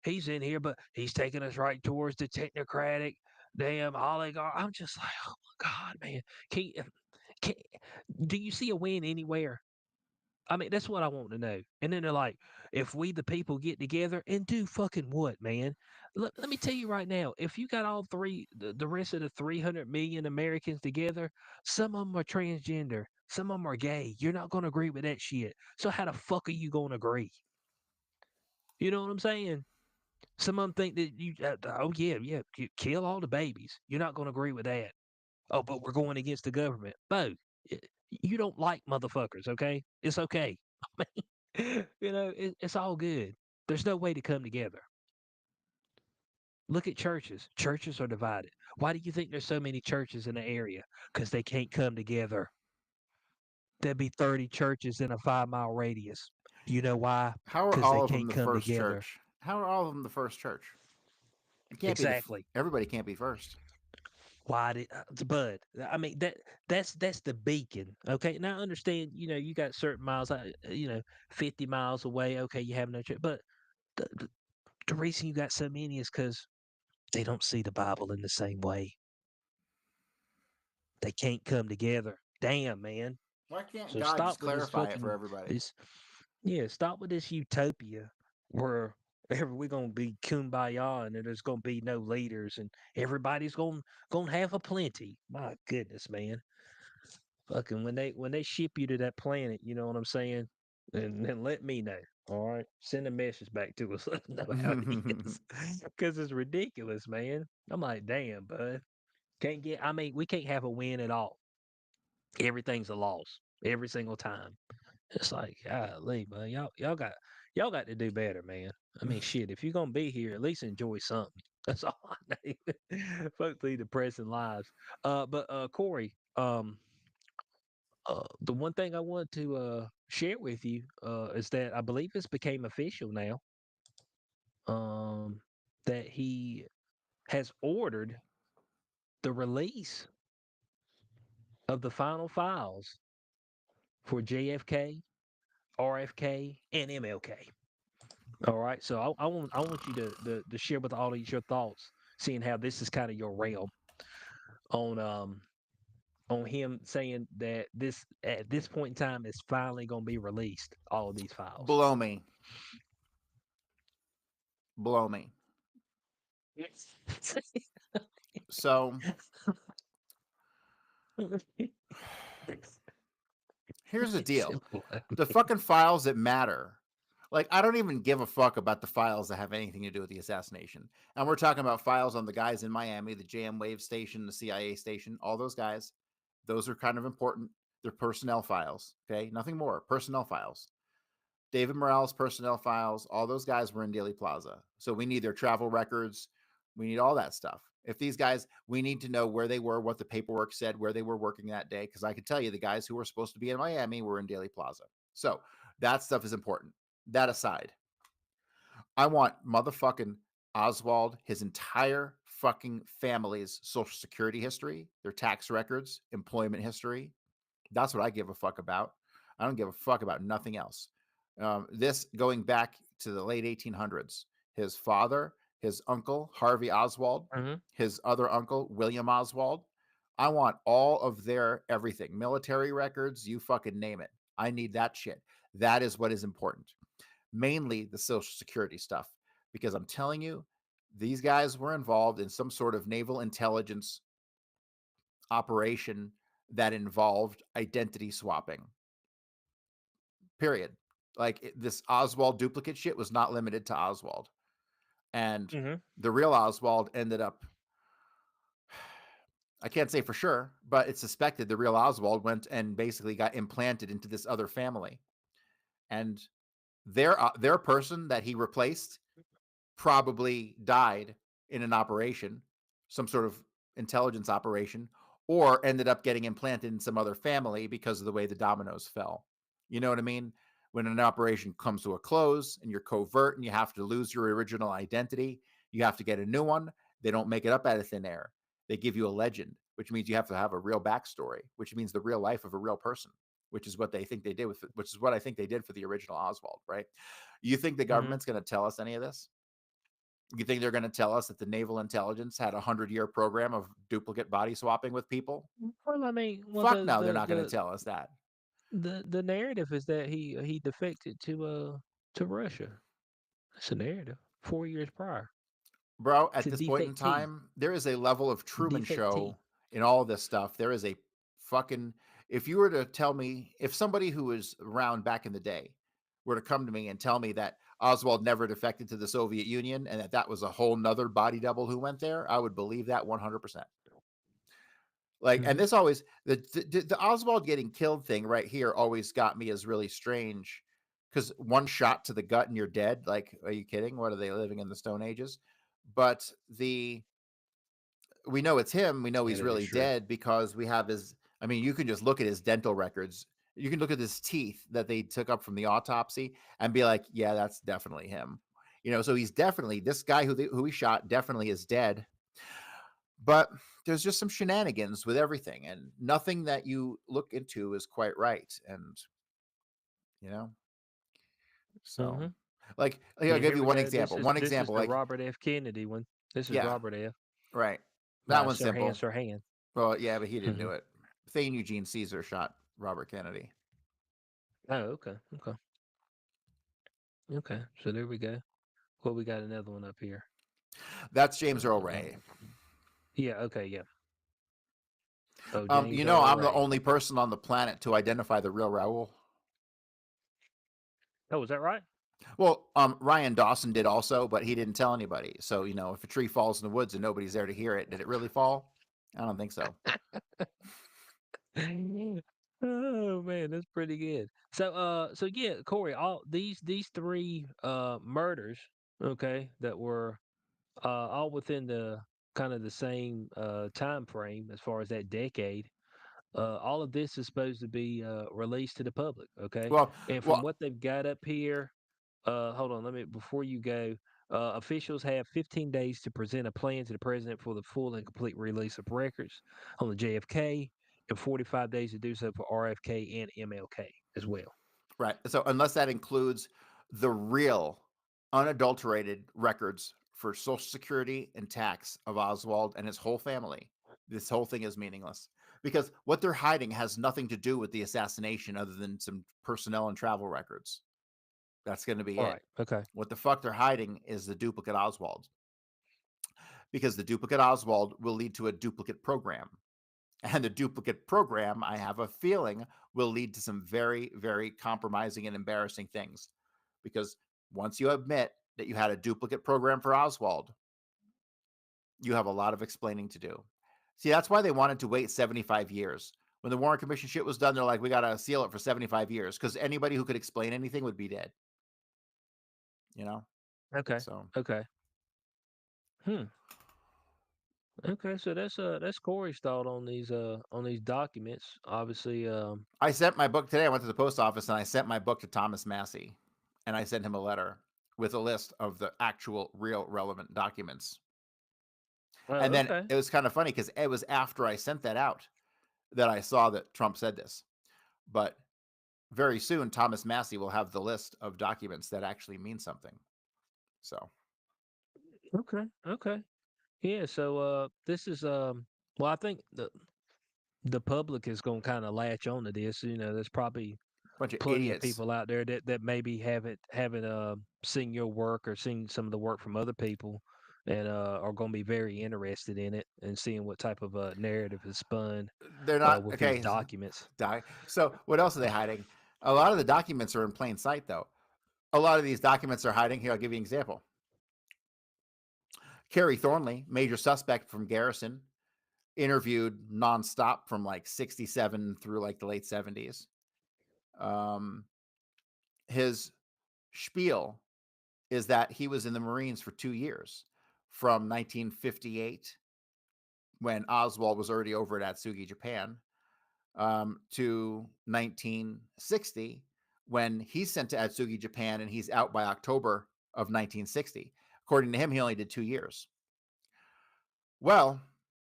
he's in here, but he's taking us right towards the technocratic damn oligarch." I'm just like, "Oh my god, man! Can, can do you see a win anywhere?" I mean, that's what I want to know. And then they're like, if we the people get together and do fucking what, man? Let me tell you right now, if you got all the rest of the 300 million Americans together, some of them are transgender, some of them are gay. You're not going to agree with that shit. So how the fuck are you going to agree? You know what I'm saying? Some of them think that oh yeah, yeah, kill all the babies. You're not going to agree with that. Oh, but we're going against the government. Bo, you don't like motherfuckers, okay? It's okay. It's all good. There's no way to come together. Look at churches. Churches are divided. Why do you think there's so many churches in the area? Because they can't come together. There'd be 30 churches in a 5 mile radius. You know why? How are Because they all of them can't the come first together. church? How are all of them the first church? It can't be Exactly. everybody can't be first. Why did Bud? I mean that's the beacon. Okay. Now I understand. You got certain miles. 50 miles away. Okay, you have no church. But the reason you got so many is because they don't see the Bible in the same way. They can't come together. Damn, man. Why can't So God stop just with this clarify it for fucking everybody? this yeah, stop with this utopia where we're gonna be kumbaya and there's gonna be no leaders and everybody's gonna have a plenty. My goodness, man. Fucking when they ship you to that planet, you know what I'm saying? And then let me know. All right. Send a message back to us. Let us know how it is. Because it's ridiculous, man. I'm like, damn, bud. I mean, we can't have a win at all. Everything's a loss every single time. It's like, golly, man, y'all got to do better, man. I mean, shit, if you're gonna be here, at least enjoy something. That's all I need. Fuck the depressing lives. But Corey, the one thing I want to share with you is that I believe it's became official now. That he has ordered the release of the final files for JFK, RFK, and MLK. All right, so I want you to share with all of your thoughts, seeing how this is kind of your realm on him saying that this at this point in time is finally going to be released. All of these files. Blow me. Blow me. So here's the deal. The fucking files that matter. Like, I don't even give a fuck about the files that have anything to do with the assassination. And we're talking about files on the guys in Miami, the JM Wave station, the CIA station, all those guys. Those are kind of important. They're personnel files. Okay. Nothing more. Personnel files. David Morales' personnel files, all those guys were in Dealey Plaza. So we need their travel records. We need all that stuff. If these guys, we need to know where they were, what the paperwork said, where they were working that day. Because I can tell you the guys who were supposed to be in Miami were in Dealey Plaza. So that stuff is important. That aside, I want motherfucking Oswald, his entire fucking family's social security history, their tax records, employment history. That's what I give a fuck about. I don't give a fuck about nothing else. This going back to the late 1800s. His father, his uncle, Harvey Oswald, Mm-hmm. his other uncle, William Oswald. I want all of their everything, military records, you fucking name it. I need that shit. That is what is important. Mainly the social security stuff, because I'm telling you, these guys were involved in some sort of naval intelligence operation that involved identity swapping. Period. Like this Oswald duplicate shit was not limited to Oswald. And Mm-hmm. the real Oswald ended up, I can't say for sure, but it's suspected the real Oswald went and basically got implanted into this other family. And their person that he replaced probably died in an operation, some sort of intelligence operation, or ended up getting implanted in some other family because of the way the dominoes fell. You know what I mean? When an operation comes to a close and you're covert and you have to lose your original identity, you have to get a new one. They don't make it up out of thin air. They give you a legend, which means you have to have a real backstory, which means the real life of a real person, which is what they think they did which is what I think they did for the original Oswald, right? You think the Mhm. government's going to tell us any of this? You think they're going to tell us that the naval intelligence had a 100-year program of duplicate body swapping with people? Well, I mean, well, Fuck no, they're not going to tell us that. the narrative is that he defected to Russia. That's a narrative. 4 years prior. Bro, It's at a this point in defectee. time, there is a level of Truman Defectee. Show in all this stuff. There is a fucking, if you were to tell me, if somebody who was around back in the day were to come to me and tell me that Oswald never defected to the Soviet Union and that was a whole nother body double who went there, I would believe that 100%. Like, and this always, the Oswald getting killed thing right here always got me as really strange, because one shot to the gut and you're dead. Like, are you kidding? What are they, living in the Stone Ages? But we know it's him. We know Yeah, he's that is really true. dead because we have his, I mean, you can just look at his dental records. You can look at his teeth that they took up from the autopsy and be like, yeah, that's definitely him. You know, so he's definitely, this guy who he shot definitely is dead. But there's just some shenanigans with everything, and nothing that you look into is quite right. And, you know, so Mhm. like, I'll Yeah, give here you we one go. example. This is the Like, Robert F. Kennedy one. This is yeah, Robert F. right. That by one's simple. Sirhan. Well, yeah, but he didn't do Mhm. it. Thane Eugene Caesar shot Robert Kennedy. Oh, okay. So there we go. Well, we got another one up here. That's James Earl Ray. Yeah. Okay. Yeah. Oh, You James know, Earl I'm the Ray. only person on the planet to identify the real Raoul. Oh, is that right? Well, Ryan Dawson did also, but he didn't tell anybody. So, you know, if a tree falls in the woods and nobody's there to hear it, did it really fall? I don't think so. Oh man, that's pretty good. So yeah, Corey, all these three murders, okay, that were all within the kind of the same time frame as far as that decade. All of this is supposed to be released to the public, okay? Well, And from well, what they've got up here, hold on, let me before you go. Officials have 15 days to present a plan to the president for the full and complete release of records on the JFK, and 45 days to do so for RFK and MLK as well. right. So unless that includes the real, unadulterated records for Social Security and tax of Oswald and his whole family, this whole thing is meaningless. Because what they're hiding has nothing to do with the assassination other than some personnel and travel records. That's going to be All it. right. Okay. What the fuck they're hiding is the duplicate Oswald. Because the duplicate Oswald will lead to a duplicate program. And the duplicate program, I have a feeling, will lead to some very, very compromising and embarrassing things. Because once you admit that you had a duplicate program for Oswald, you have a lot of explaining to do. See, that's why they wanted to wait 75 years. When the Warren Commission shit was done, they're like, we got to seal it for 75 years because anybody who could explain anything would be dead. You know? Okay. So, Okay. Hmm. Okay. So that's Corey's thought on these documents. Obviously, I sent my book today. I went to the post office and I sent my book to Thomas Massey. And I sent him a letter with a list of the actual, real, relevant documents. And then okay. it was kind of funny because it was after I sent that out that I saw that Trump said this. But very soon, Thomas Massey will have the list of documents that actually mean something. So, Okay. Yeah. So this is well, I think the public is going to kind of latch on to this. You know, there's probably a bunch of plenty of idiots. people out there that maybe haven't seen your work or seen some of the work from other people, and are going to be very interested in it and seeing what type of narrative is spun They're not with these okay. documents. So, what else are they hiding? A lot of the documents are in plain sight, though. A lot of these documents are hiding. Here, I'll give you an example. Kerry Thornley, major suspect from Garrison, interviewed nonstop from like 67 through like the late 70s. His spiel is that he was in the Marines for 2 years from 1958, when Oswald was already over at Atsugi, Japan, to 1960, when he's sent to Atsugi, Japan, and he's out by October of 1960. According to him, he only did 2 years. Well,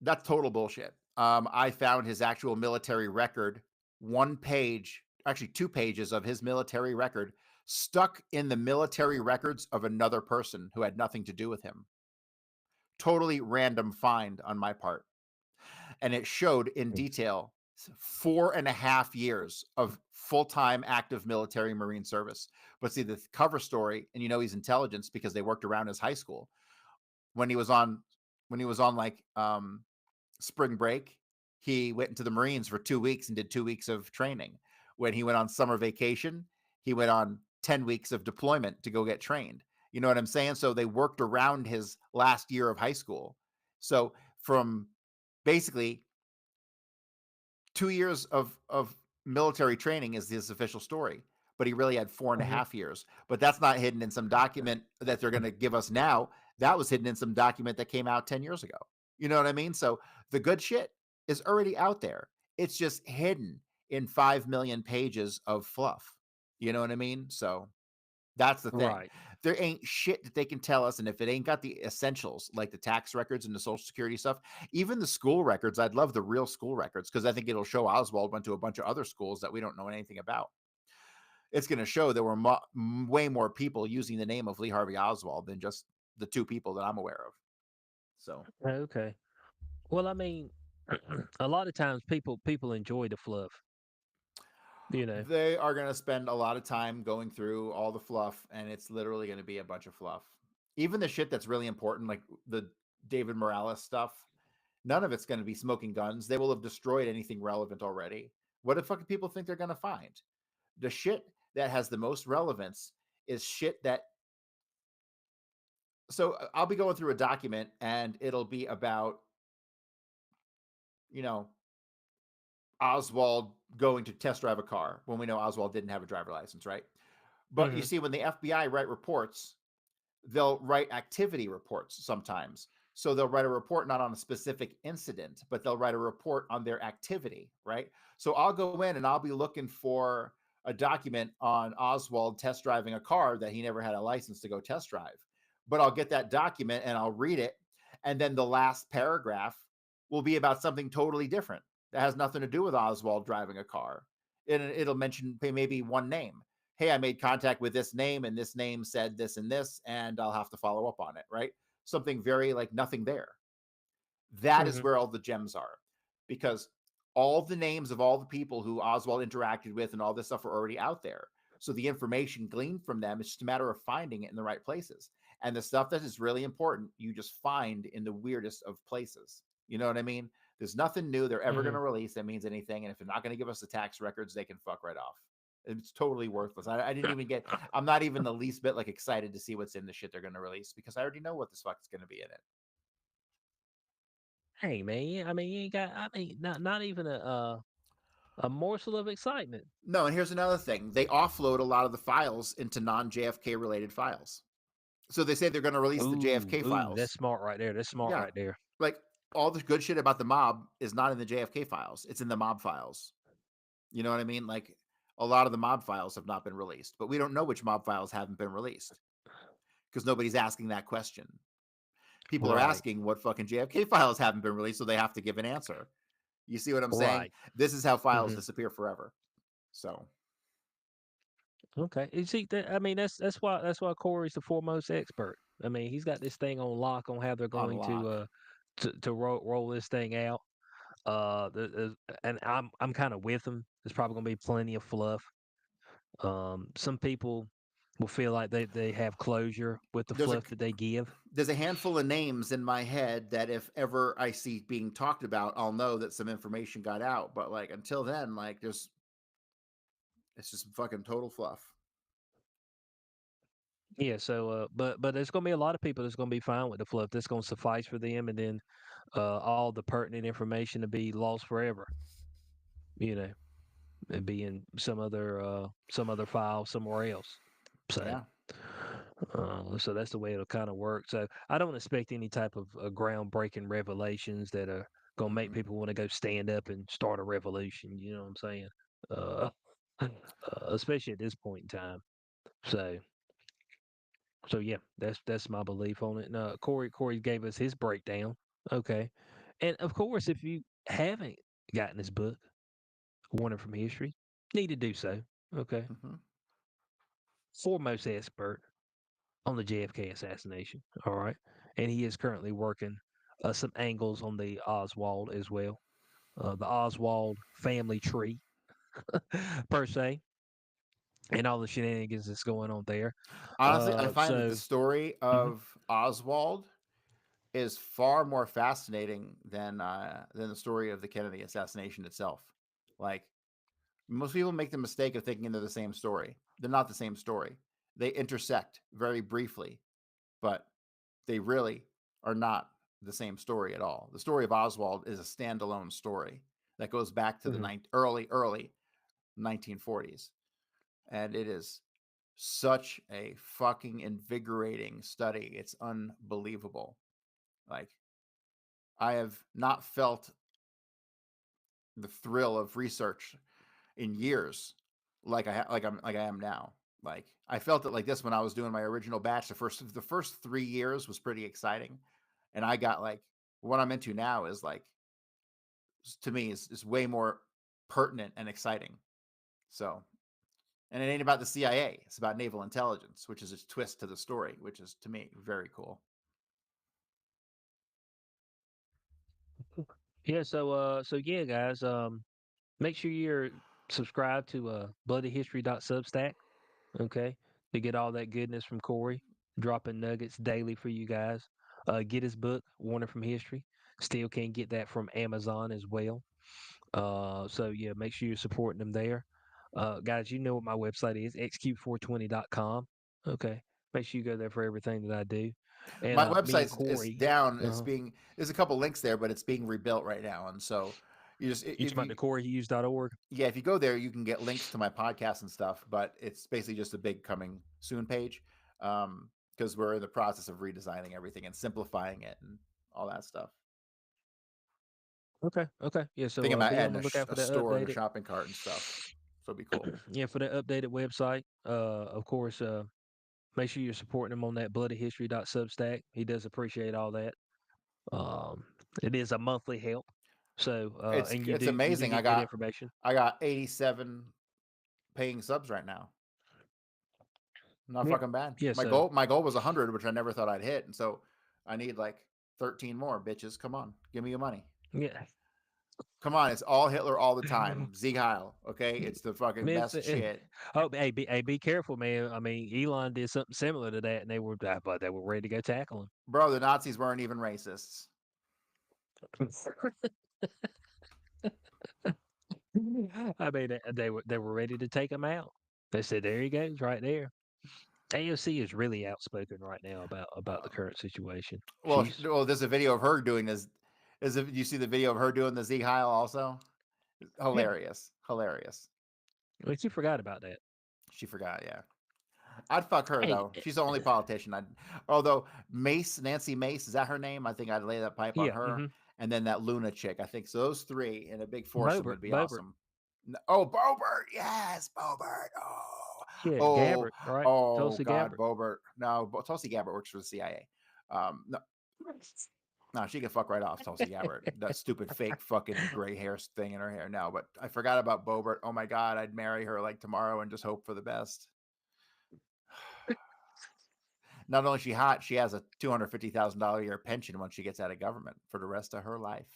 that's total bullshit. I found his actual military record, one page actually 2 pages of his military record stuck in the military records of another person who had nothing to do with him. Totally random find on my part. And it showed in detail 4.5 years of full-time active military Marine service. But see, the cover story, and he's intelligence because they worked around his high school. When he was on like spring break, he went into the Marines for 2 weeks and did 2 weeks of training. When he went on summer vacation, he went on 10 weeks of deployment to go get trained. You know what I'm saying? So they worked around his last year of high school. So from basically 2 years of military training is his official story, but he really had 4.5 years. But that's not hidden in some document that they're going to give us now. That was hidden in some document that came out 10 years ago. You know what I mean? So the good shit is already out there. It's just hidden in 5 million pages of fluff. You know what I mean? So that's the thing. Right. There ain't shit that they can tell us. And if it ain't got the essentials, like the tax records and the social security stuff, even the school records, I'd love the real school records because I think it'll show Oswald went to a bunch of other schools that we don't know anything about. It's going to show there were way more people using the name of Lee Harvey Oswald than just the 2 people that I'm aware of. So Okay. Well, I mean, a lot of times people enjoy the fluff. You know. they are going to spend a lot of time going through all the fluff, and it's literally going to be a bunch of fluff. Even the shit that's really important, like the David Morales stuff, none of it's going to be smoking guns. They will have destroyed anything relevant already. What the fuck people think they're going to find? The shit that has the most relevance is shit that. So I'll be going through a document and it'll be about, you know, Oswald going to test drive a car when we know Oswald didn't have a driver license, right? But you Mhm. see, when the FBI write reports, they'll write activity reports sometimes. So they'll write a report not on a specific incident, but they'll write a report on their activity, right? So I'll go in and I'll be looking for a document on Oswald test driving a car that he never had a license to go test drive. But I'll get that document and I'll read it. And then the last paragraph will be about something totally different that has nothing to do with Oswald driving a car. And it'll mention maybe one name. Hey, I made contact with this name and this name said this and I'll have to follow up on it, right? Something very like nothing there. That is Mhm. where all the gems are because all the names of all the people who Oswald interacted with and all this stuff are already out there. So the information gleaned from them is just a matter of finding it in the right places. And the stuff that is really important, you just find in the weirdest of places. You know what I mean? There's nothing new they're ever going Mhm. to release that means anything. And if they're not going to give us the tax records, they can fuck right off. It's totally worthless. I didn't even get, I'm not even the least bit like excited to see what's in the shit they're going to release because I already know what this fuck is going to be in it. Hey man, I mean you ain't got. I mean not even a morsel of excitement. No, and here's another thing. They offload a lot of the files into non JFK related files. So they say they're going to release the JFK Ooh, that's files. smart right there. That's smart Yeah. right there. Like all the good shit about the mob is not in the JFK files, it's in the mob files. You know what I mean? Like a lot of the mob files have not been released, but we don't know which mob files haven't been released because nobody's asking that question. People are Right. asking what fucking JFK files haven't been released, so they have to give an answer. You see what I'm saying? Right. This is how files Mhm. disappear forever. So, Okay. You see that? I mean that's why Corey's the foremost expert. I mean he's got this thing on lock on how they're on going lock. to roll this thing out. And I'm kind of with him. There's probably gonna be plenty of fluff. Some people will feel like they have closure with the There's a fluff that they give. there's a handful of names in my head that if ever I see being talked about, I'll know that some information got out. But like until then, like it's just fucking total fluff. Yeah, so but there's gonna be a lot of people that's gonna be fine with the fluff. That's gonna suffice for them, and then all the pertinent information to be lost forever. You know, and be in some other file somewhere else. So Yeah. so that's the way it'll kind of work. So I don't expect any type of groundbreaking revelations that are gonna make Mm-mm. people want to go stand up and start a revolution. You know what I'm saying? Uh, especially at this point in time. So So yeah, that's my belief on it. And Corey gave us his breakdown. Okay, and of course, if you haven't gotten his book, Warning from History, need to do so. Okay. Hmm. Foremost expert on the JFK assassination. All right. And he is currently working some angles on the Oswald as well. The Oswald family tree, per se, and all the shenanigans that's going on there. Honestly, I find that the So, story mhm. of Oswald is far more fascinating than the story of the Kennedy assassination itself. Like, most people make the mistake of thinking they're the same story. They're not the same story. They intersect very briefly, but they really are not the same story at all. The story of Oswald is a standalone story that goes back to the Mhm. early 1940s, and it is such a fucking invigorating study. It's unbelievable. Like, I have not felt the thrill of research in years like I am now. Like, I felt it like this when I was doing my original batch. The first 3 years was pretty exciting, and I got like what I'm into now is like to me is way more pertinent and exciting. So, and it ain't about the CIA; it's about naval intelligence, which is a twist to the story, which is to me very cool. Yeah. So yeah, guys. Make sure you're subscribed to bloodyhistory.substack. Okay, to get all that goodness from Corey, dropping nuggets daily for you guys. Get his book, Warning from History. Still can't get that from Amazon as well. So yeah, make sure you're supporting them there. Guys, you know what my website is, xq420.com. Okay. Make sure you go there for everything that I do. And My me and website is Corey, down. It's uh-huh. being there's a couple links there, but it's being rebuilt right now, and so you just You talking if about you the CoreyHughes.org? yeah, if you go there, you can get links to my podcast and stuff, but it's basically just a big coming soon page because we're in the process of redesigning everything and simplifying it and all that stuff. Okay. Okay. Yeah. So Thinking about be on adding the lookout for a that store and a updated. shopping cart and stuff. So it'd be cool. Yeah, for that updated website. Of course, make sure you're supporting him on that bloodyhistory.substack. He does appreciate all that. Um, it is a monthly help. So, and It's you do amazing. get good information. I got 87 paying subs right now. Not Yeah. fucking bad. Yeah. My goal was 100, which I never thought I'd hit, and so I need like 13 more bitches. Come on, give me your money. Yeah. Come on, it's all Hitler all the time. Sieg Heil, okay? It's the fucking best shit. Oh, be careful, man. I mean, Elon did something similar to that, and but they were ready to go tackle Bro, the Nazis weren't even racists. him. I mean, they were ready to take him out. They said, "There he goes, right there." AOC is really outspoken right now about the Um, current situation. well, She's there's a video of her doing this. You see the video of her doing the Sieg Heil also? yeah. Hilarious. Hilarious. Well, you forgot about that. She forgot, yeah. I'd fuck her Hey, though. She's the only politician I'd. Although Nancy Mace, is that her name? I think I'd lay that pipe on yeah. her, Mm-hmm. and then that Luna chick. I think so. Those three in a big foursome Bobert, would be Bobert. awesome. Oh, Bobert, yes, Bobert. Oh, Yeah, oh, Gabbard, right? oh, Tulsi God, Gabbard. Bobert. No, Tulsi Gabbard works for the CIA. No, no, she can fuck right off, Tulsi Gabbard. That stupid fake fucking gray hair thing in her hair. No, but I forgot about Bobert. Oh my God, I'd marry her like tomorrow and just hope for the best. Not only is she hot, she has a $250,000 a year pension once she gets out of government for the rest of her life.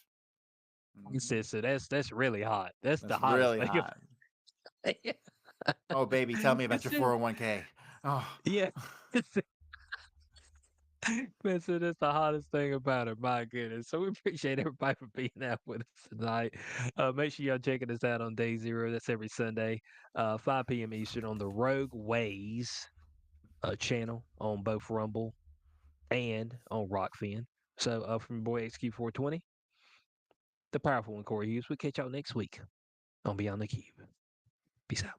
He Mhm. said, so that's really hot. That's the That's hottest really thing. hot. Yeah. Oh, baby, tell me about It's your just- 401k. Oh, yeah. Man, so that's the hottest thing about it. My goodness. So we appreciate everybody for being out with us tonight. Make sure y'all checking us out on day zero. That's every Sunday, 5 p.m. Eastern on the Rogue Ways channel on both Rumble and on Rockfin. So from your boy XQ420, the powerful one, Corey Hughes. We'll catch y'all next week on Beyond the Cube. Peace out.